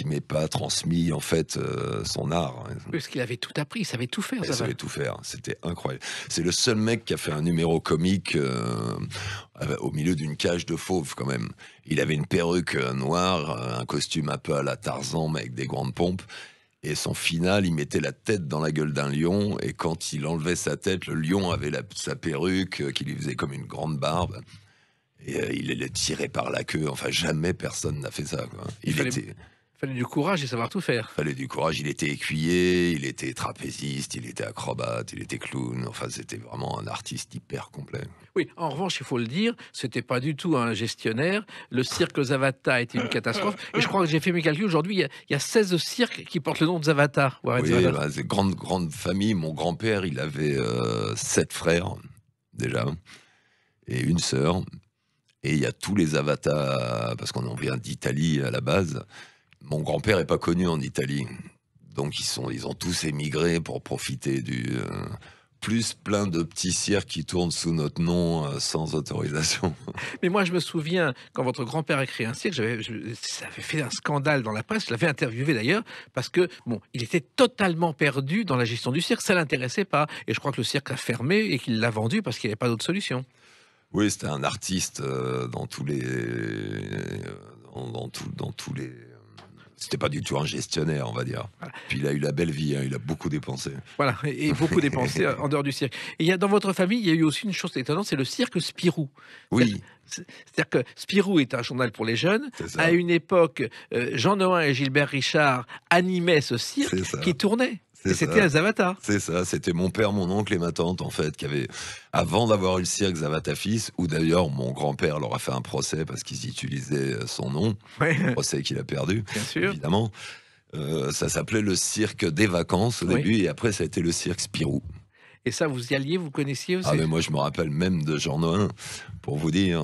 m'ait pas transmis, en fait, son art. Parce qu'il avait tout appris, il savait tout faire. Il Ça va. savait tout faire. C'était incroyable. C'est le seul mec qui a fait un numéro comique au milieu d'une cage de fauves, quand même. Il avait une perruque noire, un costume un peu à la Tarzan, mais avec des grandes pompes. Et son final, il mettait la tête dans la gueule d'un lion. Et quand il enlevait sa tête, le lion avait sa perruque qui lui faisait comme une grande barbe. Et il les tirait par la queue. Enfin, jamais personne n'a fait ça, quoi. Il fallait du courage et savoir tout faire. Fallait du courage. Il était écuyer, il était trapéziste, il était acrobate, il était clown. Enfin, c'était vraiment un artiste hyper complet. Oui, en revanche, il faut le dire, c'était pas du tout un gestionnaire. Le cirque Zavata était une catastrophe. Et je crois que j'ai fait mes calculs. Aujourd'hui, il y a 16 cirques qui portent le nom de Zavata. Warren Oui, Zavata. bah, c'est grande famille. Mon grand-père, il avait 7 frères, déjà, et une sœur. Et il y a tous les Zavata, parce qu'on en vient d'Italie à la base. Mon grand-père est pas connu en Italie. Donc ils ont tous émigré pour profiter du... plus plein de petits cirques qui tournent sous notre nom sans autorisation. Mais moi, je me souviens, quand votre grand-père a créé un cirque, ça avait fait un scandale dans la presse. Je l'avais interviewé d'ailleurs, parce que, bon, il était totalement perdu dans la gestion du cirque. Ça l'intéressait pas. Et je crois que le cirque a fermé et qu'il l'a vendu parce qu'il n'y avait pas d'autre solution. Oui, c'était un artiste dans tous les... dans tous les... C'était pas du tout un gestionnaire, on va dire. Voilà. Puis il a eu la belle vie, hein, il a beaucoup dépensé. Voilà, et beaucoup dépensé en dehors du cirque. Et dans votre famille, il y a eu aussi une chose étonnante, c'est le cirque Spirou. Oui, C'est-à-dire que Spirou est un journal pour les jeunes. c'est ça. À une époque, Jean Nohain et Gilbert Richard animaient ce cirque C'est ça. qui tournait. C'est Et c'était ça. à Zavata. C'est ça, c'était mon père, mon oncle et ma tante, en fait, qui avaient, avant d'avoir eu le cirque Zavata Fils, où d'ailleurs mon grand-père leur a fait un procès parce qu'ils utilisaient son nom, Ouais, procès qu'il a perdu, bien sûr. évidemment. Ça s'appelait le cirque des vacances au Oui. début, et après ça a été le cirque Spirou. Et ça, vous y alliez, vous connaissiez aussi? Ah mais moi je me rappelle même de Jean Nohain, pour vous dire,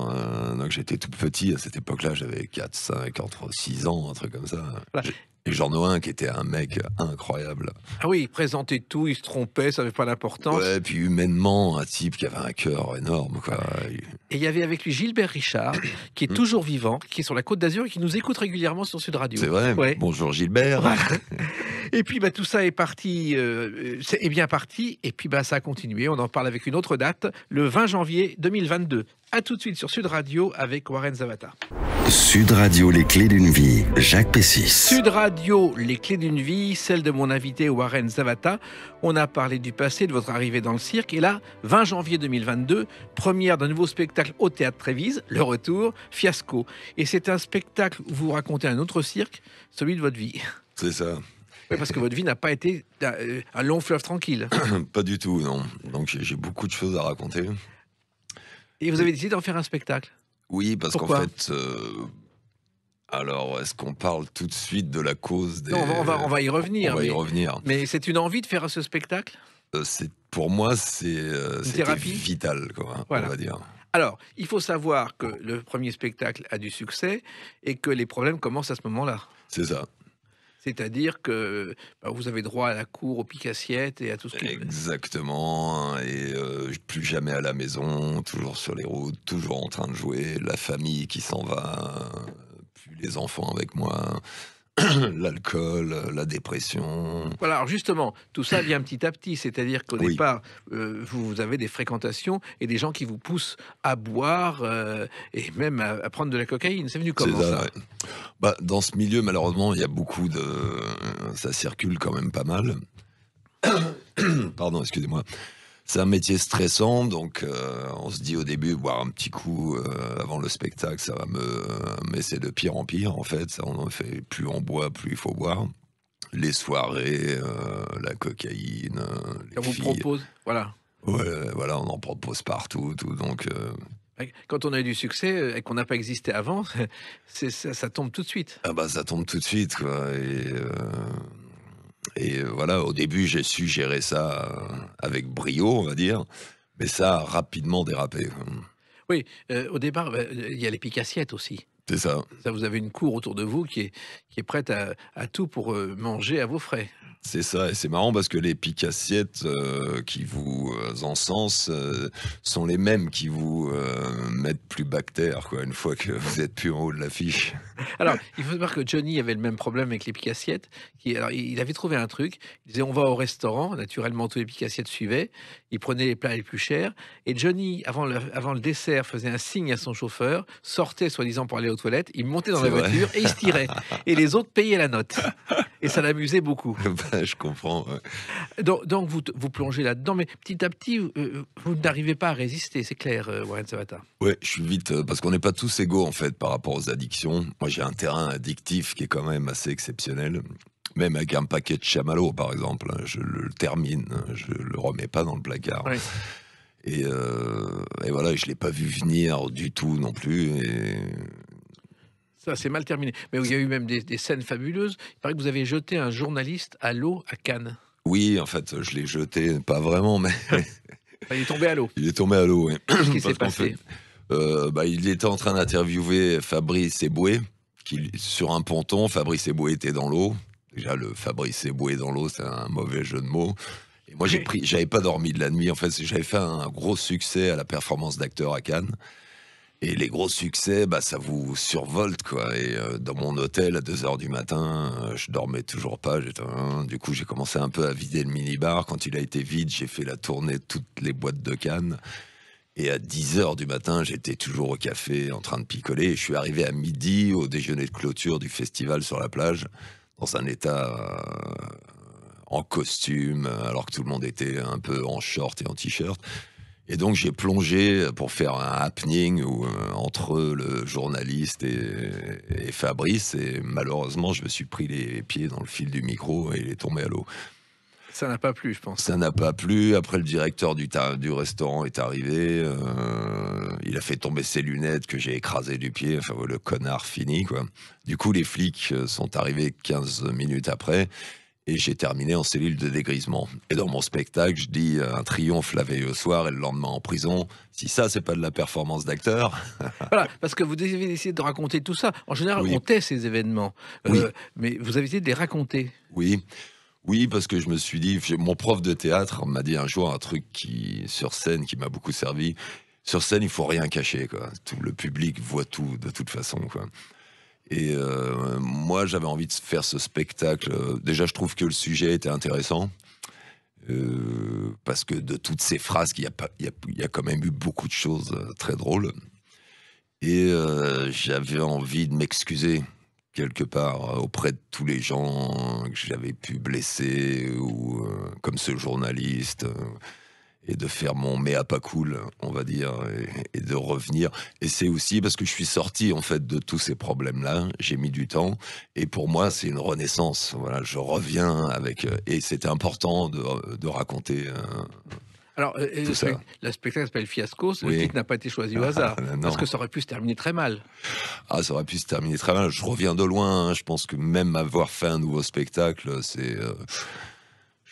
donc j'étais tout petit à cette époque-là, j'avais 4, 5, entre 6 ans, un truc comme ça. Voilà. Et Jean Noin, qui était un mec incroyable. Ah oui, il présentait tout, il se trompait, ça n'avait pas d'importance. Ouais, puis humainement, un type qui avait un cœur énorme, quoi. Et il y avait avec lui Gilbert Richard, qui est toujours vivant, qui est sur la Côte d'Azur et qui nous écoute régulièrement sur Sud Radio. C'est vrai. Ouais. Bonjour Gilbert. Voilà. Et puis tout ça est parti, est bien parti, et puis ça a continué. On en parle avec une autre date, le 20 janvier 2022. A tout de suite sur Sud Radio avec Warren Zavata. Sud Radio, les clés d'une vie, Jacques Pessis. Sud Radio, les clés d'une vie, celle de mon invité Warren Zavata. On a parlé du passé, de votre arrivée dans le cirque. Et là, 20 janvier 2022, première d'un nouveau spectacle au Théâtre Trévise, le retour, Fiasco. Et c'est un spectacle où vous racontez un autre cirque, celui de votre vie. C'est ça. Oui, parce que votre vie n'a pas été un long fleuve tranquille. Pas du tout, non. Donc j'ai beaucoup de choses à raconter. Et vous avez décidé d'en faire un spectacle. Oui, parce qu'en Pourquoi fait... alors, est-ce qu'on parle tout de suite de la cause des... Non, on va y revenir. On va y revenir. Mais c'est une envie de faire ce spectacle. Pour moi, c'était thérapie vital, quoi, voilà. on va dire. Alors, il faut savoir que le premier spectacle a du succès et que les problèmes commencent à ce moment-là. C'est ça. C'est-à-dire que vous avez droit à la cour, aux piques-assiettes et à tout ce qui... Exactement. Et plus jamais à la maison, toujours sur les routes, toujours en train de jouer, la famille qui s'en va, plus les enfants avec moi, l'alcool, la dépression. Voilà, alors justement, tout ça vient petit à petit. C'est-à-dire qu'au Oui. départ, vous avez des fréquentations et des gens qui vous poussent à boire et même à prendre de la cocaïne. C'est venu comment C'est ça, ouais. Bah, dans ce milieu, malheureusement, il y a beaucoup de... Ça circule quand même pas mal. Pardon, excusez-moi. C'est un métier stressant, donc on se dit au début, boire un petit coup avant le spectacle, ça va mais c'est de pire en pire, en fait. Ça, on en fait, plus on boit, plus il faut boire. Les soirées, la cocaïne, les on vous filles. propose, voilà. Ouais, voilà, on en propose partout, tout, donc... Quand on a eu du succès et qu'on n'a pas existé avant, ça tombe tout de suite. Ah bah ça tombe tout de suite, quoi. Et voilà, au début, j'ai su gérer ça avec brio, on va dire. Mais ça a rapidement dérapé. Oui, au départ, il y a les piques-assiettes aussi. C'est ça. Ça, vous avez une cour autour de vous qui est prête à tout pour manger à vos frais. C'est ça, et c'est marrant parce que les piques-assiettes qui vous encensent sont les mêmes qui vous mettent plus bactère, quoi, une fois que vous êtes plus en haut de l'affiche. Alors, il faut savoir que Johnny avait le même problème avec les piques-assiettes. Alors, il avait trouvé un truc. Il disait, on va au restaurant. Naturellement, tous les piques-assiettes suivaient. Il prenait les plats les plus chers. Et Johnny, avant le dessert, faisait un signe à son chauffeur, sortait soi-disant pour aller aux toilettes. Il montait dans la C'est vrai. voiture et il se tirait. Et les autres payaient la note. Et ça l'amusait beaucoup. Bah, je comprends. Ouais. Donc vous plongez là-dedans. Mais petit à petit, vous n'arrivez pas à résister. C'est clair, Warren Zavata. Ouais, je suis vite parce qu'on n'est pas tous égaux en fait par rapport aux addictions. Moi, j'ai un terrain addictif qui est quand même assez exceptionnel. Même avec un paquet de chamallows, par exemple, je le termine, je le remets pas dans le placard. Oui. Et voilà, je l'ai pas vu venir du tout non plus. Et... Ça, c'est mal terminé. Mais il y a eu même des scènes fabuleuses. Il paraît que vous avez jeté un journaliste à l'eau à Cannes. Oui, en fait, je l'ai jeté, pas vraiment, mais Enfin, il est tombé à l'eau. il est tombé à l'eau. Oui. Qu'est-ce qui s'est Parce qu'en passé? il était en train d'interviewer Fabrice Eboué, sur un ponton. Fabrice Eboué était dans l'eau. Déjà, le Fabrice Eboué dans l'eau, c'est un mauvais jeu de mots. Et moi, j'avais pas dormi de la nuit. En fait, j'avais fait un gros succès à la performance d'acteur à Cannes. Et les gros succès, ça vous survolte, quoi. Et dans mon hôtel, à 2h du matin, je dormais toujours pas. Du coup, j'ai commencé un peu à vider le minibar. Quand il a été vide, j'ai fait la tournée de toutes les boîtes de Cannes. Et à 10h du matin, j'étais toujours au café, en train de picoler. Et je suis arrivé à midi, au déjeuner de clôture du festival sur la plage, dans un état en costume, alors que tout le monde était un peu en short et en t-shirt. Et donc j'ai plongé pour faire un happening entre le journaliste et Fabrice, et malheureusement je me suis pris les pieds dans le fil du micro et il est tombé à l'eau. Ça n'a pas plu, je pense. Ça n'a pas plu. Après, le directeur du restaurant est arrivé, il a fait tomber ses lunettes que j'ai écrasées du pied, enfin le connard fini, quoi. Du coup les flics sont arrivés 15 minutes après. Et j'ai terminé en cellule de dégrisement. Et dans mon spectacle, je dis un triomphe la veille au soir et le lendemain en prison. Si ça, c'est pas de la performance d'acteur. Voilà, parce que vous avez essayé de raconter tout ça. En général, Oui. on tait ces événements, Oui. mais vous avez essayé de les raconter. Oui. Oui, parce que je me suis dit, mon prof de théâtre m'a dit un jour un truc sur scène qui m'a beaucoup servi. Sur scène, il faut rien cacher, quoi. Tout le public voit tout de toute façon, quoi. Et moi, j'avais envie de faire ce spectacle. Déjà, je trouve que le sujet était intéressant. Parce que de toutes ces phrases, il y a quand même eu beaucoup de choses très drôles. Et j'avais envie de m'excuser quelque part auprès de tous les gens que j'avais pu blesser, ou comme ce journaliste. Et de faire mon mea pas cool, on va dire, et de revenir. Et c'est aussi parce que je suis sorti, en fait, de tous ces problèmes-là. J'ai mis du temps. Et pour moi, c'est une renaissance. Voilà, je reviens avec... et c'était important de raconter Alors, tout ça. le spectacle s'appelle Fiasco, le Oui. titre n'a pas été choisi au hasard, Non. parce que ça aurait pu se terminer très mal. Ah, ça aurait pu se terminer très mal. Je reviens de loin. Hein. Je pense que même avoir fait un nouveau spectacle, c'est...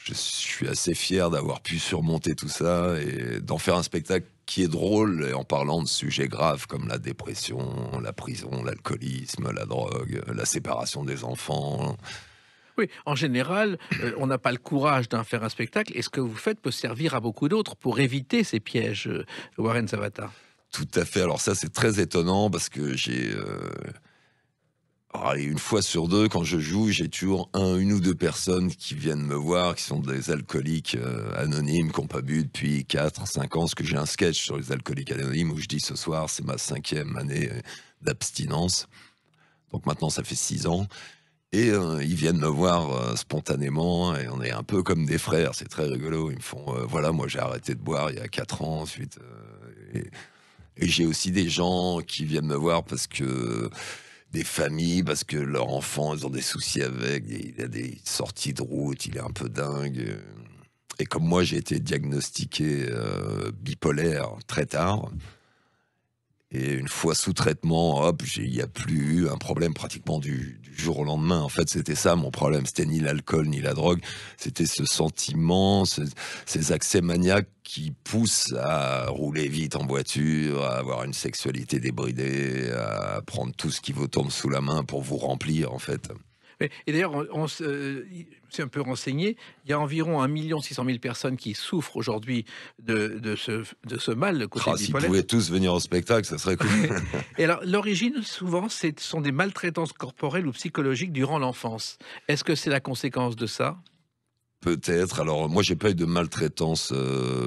je suis assez fier d'avoir pu surmonter tout ça et d'en faire un spectacle qui est drôle, et en parlant de sujets graves comme la dépression, la prison, l'alcoolisme, la drogue, la séparation des enfants. Oui, en général, on n'a pas le courage d'en faire un spectacle, et ce que vous faites peut servir à beaucoup d'autres pour éviter ces pièges, Warren Zavata. Tout à fait. Alors ça, c'est très étonnant parce que allez, une fois sur deux, quand je joue, j'ai toujours une ou deux personnes qui viennent me voir, qui sont des alcooliques anonymes, qui n'ont pas bu depuis 4-5 ans. Parce que j'ai un sketch sur les alcooliques anonymes où je dis ce soir, c'est ma 5e année d'abstinence. Donc maintenant, ça fait 6 ans. Et ils viennent me voir spontanément, et on est un peu comme des frères. C'est très rigolo. Ils me font, voilà, moi j'ai arrêté de boire il y a 4 ans. Ensuite, et j'ai aussi des gens qui viennent me voir parce que... des familles, parce que leurs enfants, ils ont des soucis avec, il a des sorties de route, il est un peu dingue. Et comme moi, j'ai été diagnostiqué bipolaire très tard. Et une fois sous traitement, hop, il n'y a plus eu un problème pratiquement du jour au lendemain. En fait, c'était ça mon problème. C'était ni l'alcool, ni la drogue. C'était ce sentiment, ces accès maniaques qui poussent à rouler vite en voiture, à avoir une sexualité débridée, à prendre tout ce qui vous tombe sous la main pour vous remplir, en fait. Et d'ailleurs, on s'est un peu renseigné, il y a environ 1 600 000 personnes qui souffrent aujourd'hui de ce mal, le côté S'ils bipolaire. pouvaient tous venir au spectacle, ça serait cool. Et alors, l'origine, souvent, ce sont des maltraitances corporelles ou psychologiques durant l'enfance. Est-ce que c'est la conséquence de ça ? Peut-être. Alors, moi, j'ai pas eu de maltraitance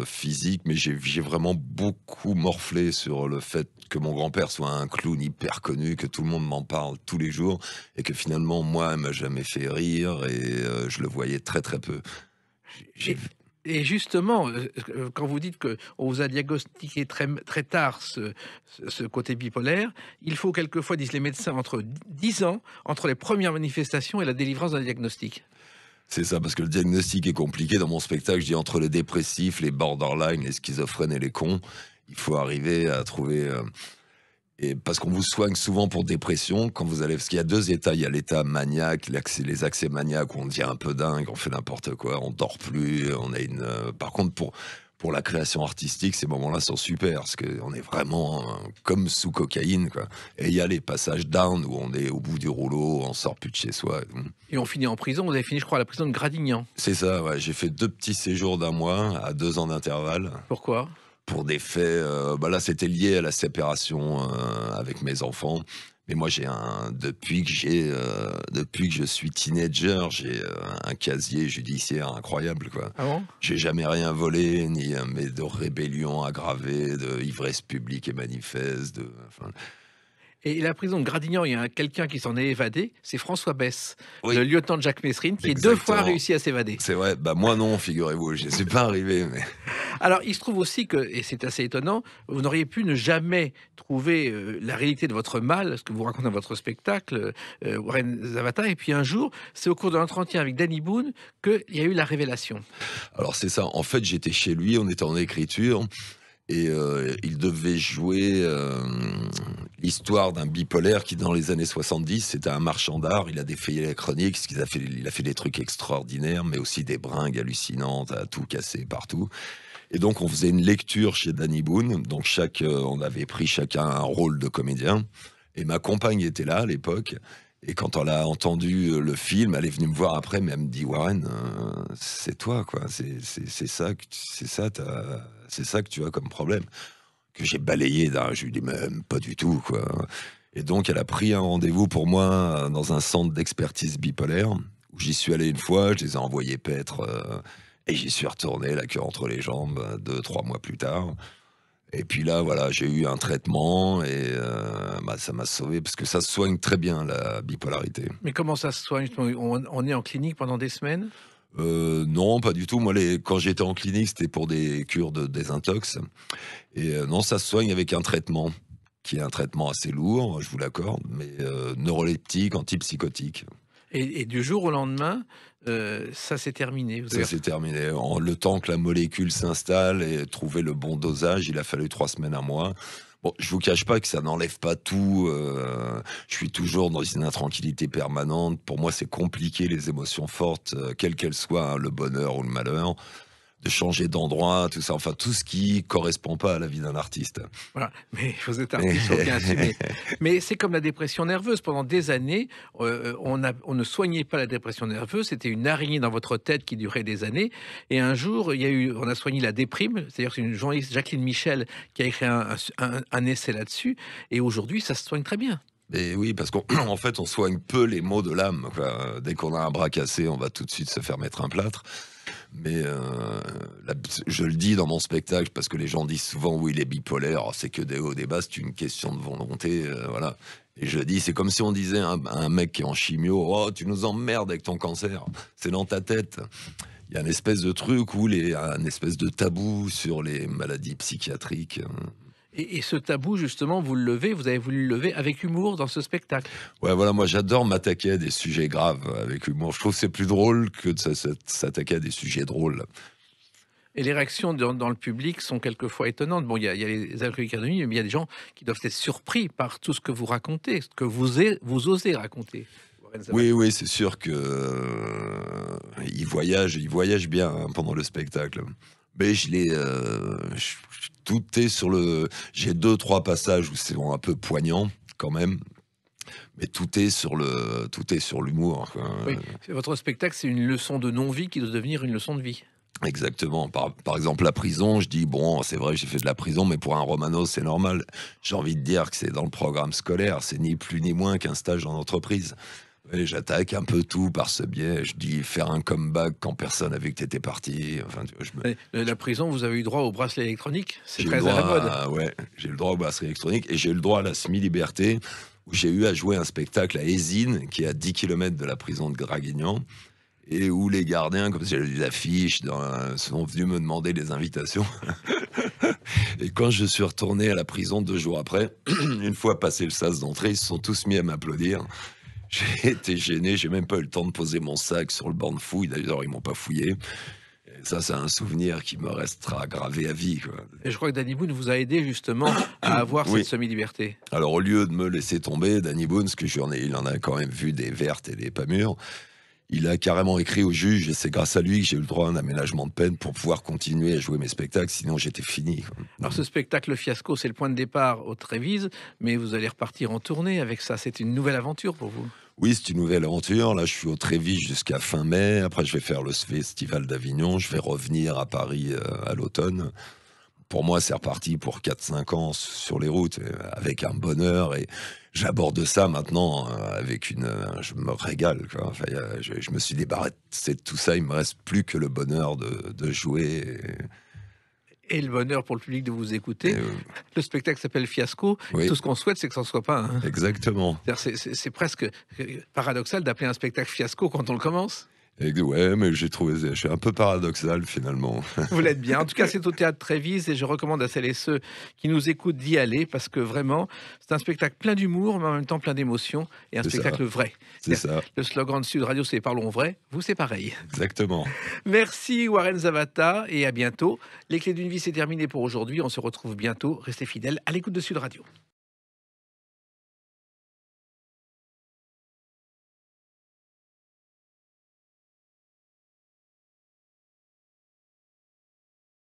physique, mais j'ai vraiment beaucoup morflé sur le fait que mon grand-père soit un clown hyper connu, que tout le monde m'en parle tous les jours, et que finalement, moi, elle m'a jamais fait rire, et je le voyais très, très peu. Et justement, quand vous dites qu'on vous a diagnostiqué très tard ce côté bipolaire, il faut quelquefois, disent les médecins, entre 10 ans, entre les premières manifestations et la délivrance d'un diagnostic. C'est ça, parce que le diagnostic est compliqué. Dans mon spectacle, je dis entre les dépressifs, les borderline, les schizophrènes et les cons, il faut arriver à trouver... et parce qu'on vous soigne souvent pour dépression, quand vous allez... Parce qu'il y a 2 états. Il y a l'état maniaque, les accès maniaques où on devient un peu dingue, on fait n'importe quoi, on dort plus, on a une... Par contre, pour la création artistique, ces moments-là sont super, parce qu'on est vraiment comme sous cocaïne, quoi. Et il y a les passages down où on est au bout du rouleau, on sort plus de chez soi. Et on finit en prison. Vous avez fini, je crois, à la prison de Gradignan. C'est ça, ouais. J'ai fait 2 petits séjours d'1 mois à 2 ans d'intervalle. Pourquoi ? Pour des faits, là c'était lié à la séparation avec mes enfants. Mais moi depuis que je suis teenager, j'ai un casier judiciaire incroyable, quoi. Ah bon ? J'ai jamais rien volé, ni mais de rébellion aggravée, de ivresse publique et manifeste, Et la prison de Gradignan, il y a quelqu'un qui s'en est évadé, c'est François Besse, Oui. le lieutenant de Jacques Messrine, qui Exactement. 2 fois réussi à s'évader. C'est vrai, moi non, figurez-vous, je ne suis pas arrivé, mais... Alors, il se trouve aussi que, et c'est assez étonnant, vous n'auriez pu ne jamais trouver la réalité de votre mal, ce que vous racontez dans votre spectacle, Warren Zavata, et puis un jour, c'est au cours d'un entretien avec Danny Boone qu'il y a eu la révélation. Alors c'est ça, en fait j'étais chez lui, on était en écriture, et il devait jouer l'histoire d'un bipolaire qui, dans les années 70, c'était un marchand d'art. Il a défayé la chronique, il a fait des trucs extraordinaires, mais aussi des bringues hallucinantes, à tout casser partout. Et donc, on faisait une lecture chez Danny Boone. Donc, on avait pris chacun un rôle de comédien. Et ma compagne était là à l'époque. Et quand on a entendu le film, elle est venue me voir après, mais elle me dit, Warren, c'est toi, quoi. C'est ça que tu as comme problème. Que j'ai balayé je lui dis, même pas du tout, quoi. Et donc, elle a pris un rendez-vous pour moi dans un centre d'expertise bipolaire, où j'y suis allé une fois, je les ai envoyés paître, et j'y suis retourné, la queue entre les jambes, 2-3 mois plus tard. Et puis là, voilà, j'ai eu un traitement et ça m'a sauvé parce que ça se soigne très bien, la bipolarité. Mais comment ça se soigne? On est en clinique pendant des semaines? Non, pas du tout. Moi, quand j'étais en clinique, c'était pour des cures de désintox. Et non, ça se soigne avec un traitement, qui est un traitement assez lourd, je vous l'accorde, mais neuroleptique, antipsychotique. Et du jour au lendemain, ça s'est terminé. Ça s'est terminé. Le temps que la molécule s'installe et trouver le bon dosage, il a fallu 3 semaines, 1 mois. Bon, je vous cache pas que ça n'enlève pas tout. Je suis toujours dans une intranquillité permanente. Pour moi, c'est compliqué, les émotions fortes, quelles qu'elles soient, hein, le bonheur ou le malheur, de changer d'endroit, tout ça. Enfin, tout ce qui correspond pas à la vie d'un artiste. Voilà, mais vous êtes artiste, faut bien assumer. Mais c'est comme la dépression nerveuse. Pendant des années, on ne soignait pas la dépression nerveuse. C'était une araignée dans votre tête qui durait des années. Et un jour, on a soigné la déprime. C'est-à-dire, c'est une journaliste, Jacqueline Michel, qui a écrit un essai là-dessus. Et aujourd'hui, ça se soigne très bien. Et oui, parce qu'en fait, on soigne peu les maux de l'âme, quoi. Dès qu'on a un bras cassé, on va tout de suite se faire mettre un plâtre. Mais je le dis dans mon spectacle, parce que les gens disent souvent, oui, il est bipolaire, c'est que des hauts, des bas, c'est une question de volonté, voilà. Et je dis, c'est comme si on disait à un mec qui est en chimio, oh, tu nous emmerdes avec ton cancer, c'est dans ta tête. Il y a une espèce de truc un espèce de tabou sur les maladies psychiatriques. Et ce tabou, justement, vous avez voulu le lever avec humour dans ce spectacle. Ouais, voilà, moi j'adore m'attaquer à des sujets graves avec humour. Je trouve que c'est plus drôle que de s'attaquer à des sujets drôles. Et les réactions dans le public sont quelquefois étonnantes. Bon, il y a les alcooliques anonymes, mais il y a des gens qui doivent être surpris par tout ce que vous racontez, ce que vous osez raconter. Oui, c'est sûr que ils voyagent bien, hein, pendant le spectacle. Mais tout est sur le. J'ai 2-3 passages où c'est un peu poignant quand même, mais tout est sur l'humour, quoi. Oui. Votre spectacle, c'est une leçon de non-vie qui doit devenir une leçon de vie. Exactement. Par exemple, la prison, je dis, bon, c'est vrai, j'ai fait de la prison, mais pour un Romano, c'est normal. J'ai envie de dire que c'est dans le programme scolaire, c'est ni plus ni moins qu'un stage en entreprise. Et j'attaque un peu tout par ce biais. Je dis faire un comeback quand personne n'a vu que t'étais parti. Enfin, La prison, vous avez eu droit au bracelet électronique. C'est j'ai très eu le à la droit mode. ouais, j'ai eu le droit au bracelet électronique et j'ai eu le droit à la semi-liberté où j'ai eu à jouer un spectacle à Ésine, qui est à 10 km de la prison de Draguignan, et où les gardiens, comme j'ai des affiches, sont venus me demander des invitations. Et quand je suis retourné à la prison 2 jours après, une fois passé le sas d'entrée, ils se sont tous mis à m'applaudir. J'ai été gêné, j'ai même pas eu le temps de poser mon sac sur le banc de fouille. D'ailleurs, ils m'ont pas fouillé. Et ça, c'est un souvenir qui me restera gravé à vie, quoi. Et je crois que Danny Boone vous a aidé justement à avoir Oui. cette semi-liberté. Alors, au lieu de me laisser tomber, Danny Boone, parce que il en a quand même vu des vertes et des pas mûres, il a carrément écrit au juge, et c'est grâce à lui que j'ai eu le droit à un aménagement de peine pour pouvoir continuer à jouer mes spectacles, sinon j'étais fini, quoi. Alors ce spectacle Fiasco, c'est le point de départ au Trévise, mais vous allez repartir en tournée avec ça. C'est une nouvelle aventure pour vous. Oui, c'est une nouvelle aventure. Là, je suis au Trévise jusqu'à fin mai. Après, je vais faire le Festival d'Avignon. Je vais revenir à Paris à l'automne. Pour moi, c'est reparti pour 4-5 ans sur les routes, avec un bonheur. Et j'aborde ça maintenant avec je me régale, quoi. Enfin, je me suis débarrassé de tout ça. Il me reste plus que le bonheur de jouer. Et le bonheur pour le public de vous écouter. Le spectacle s'appelle Fiasco. Oui. Tout ce qu'on souhaite, c'est que ça ne soit pas un. Exactement. C'est presque paradoxal d'appeler un spectacle Fiasco quand on le commence. Ouais, mais je suis un peu paradoxal finalement. Vous l'êtes bien. En tout cas, c'est au Théâtre Trévise et je recommande à celles et ceux qui nous écoutent d'y aller parce que vraiment, c'est un spectacle plein d'humour, mais en même temps plein d'émotions et un spectacle vrai. C'est ça. Le slogan de Sud Radio, c'est Parlons vrai. Vous, c'est pareil. Exactement. Merci Warren Zavata et à bientôt. Les clés d'une vie, c'est terminé pour aujourd'hui. On se retrouve bientôt. Restez fidèles à l'écoute de Sud Radio.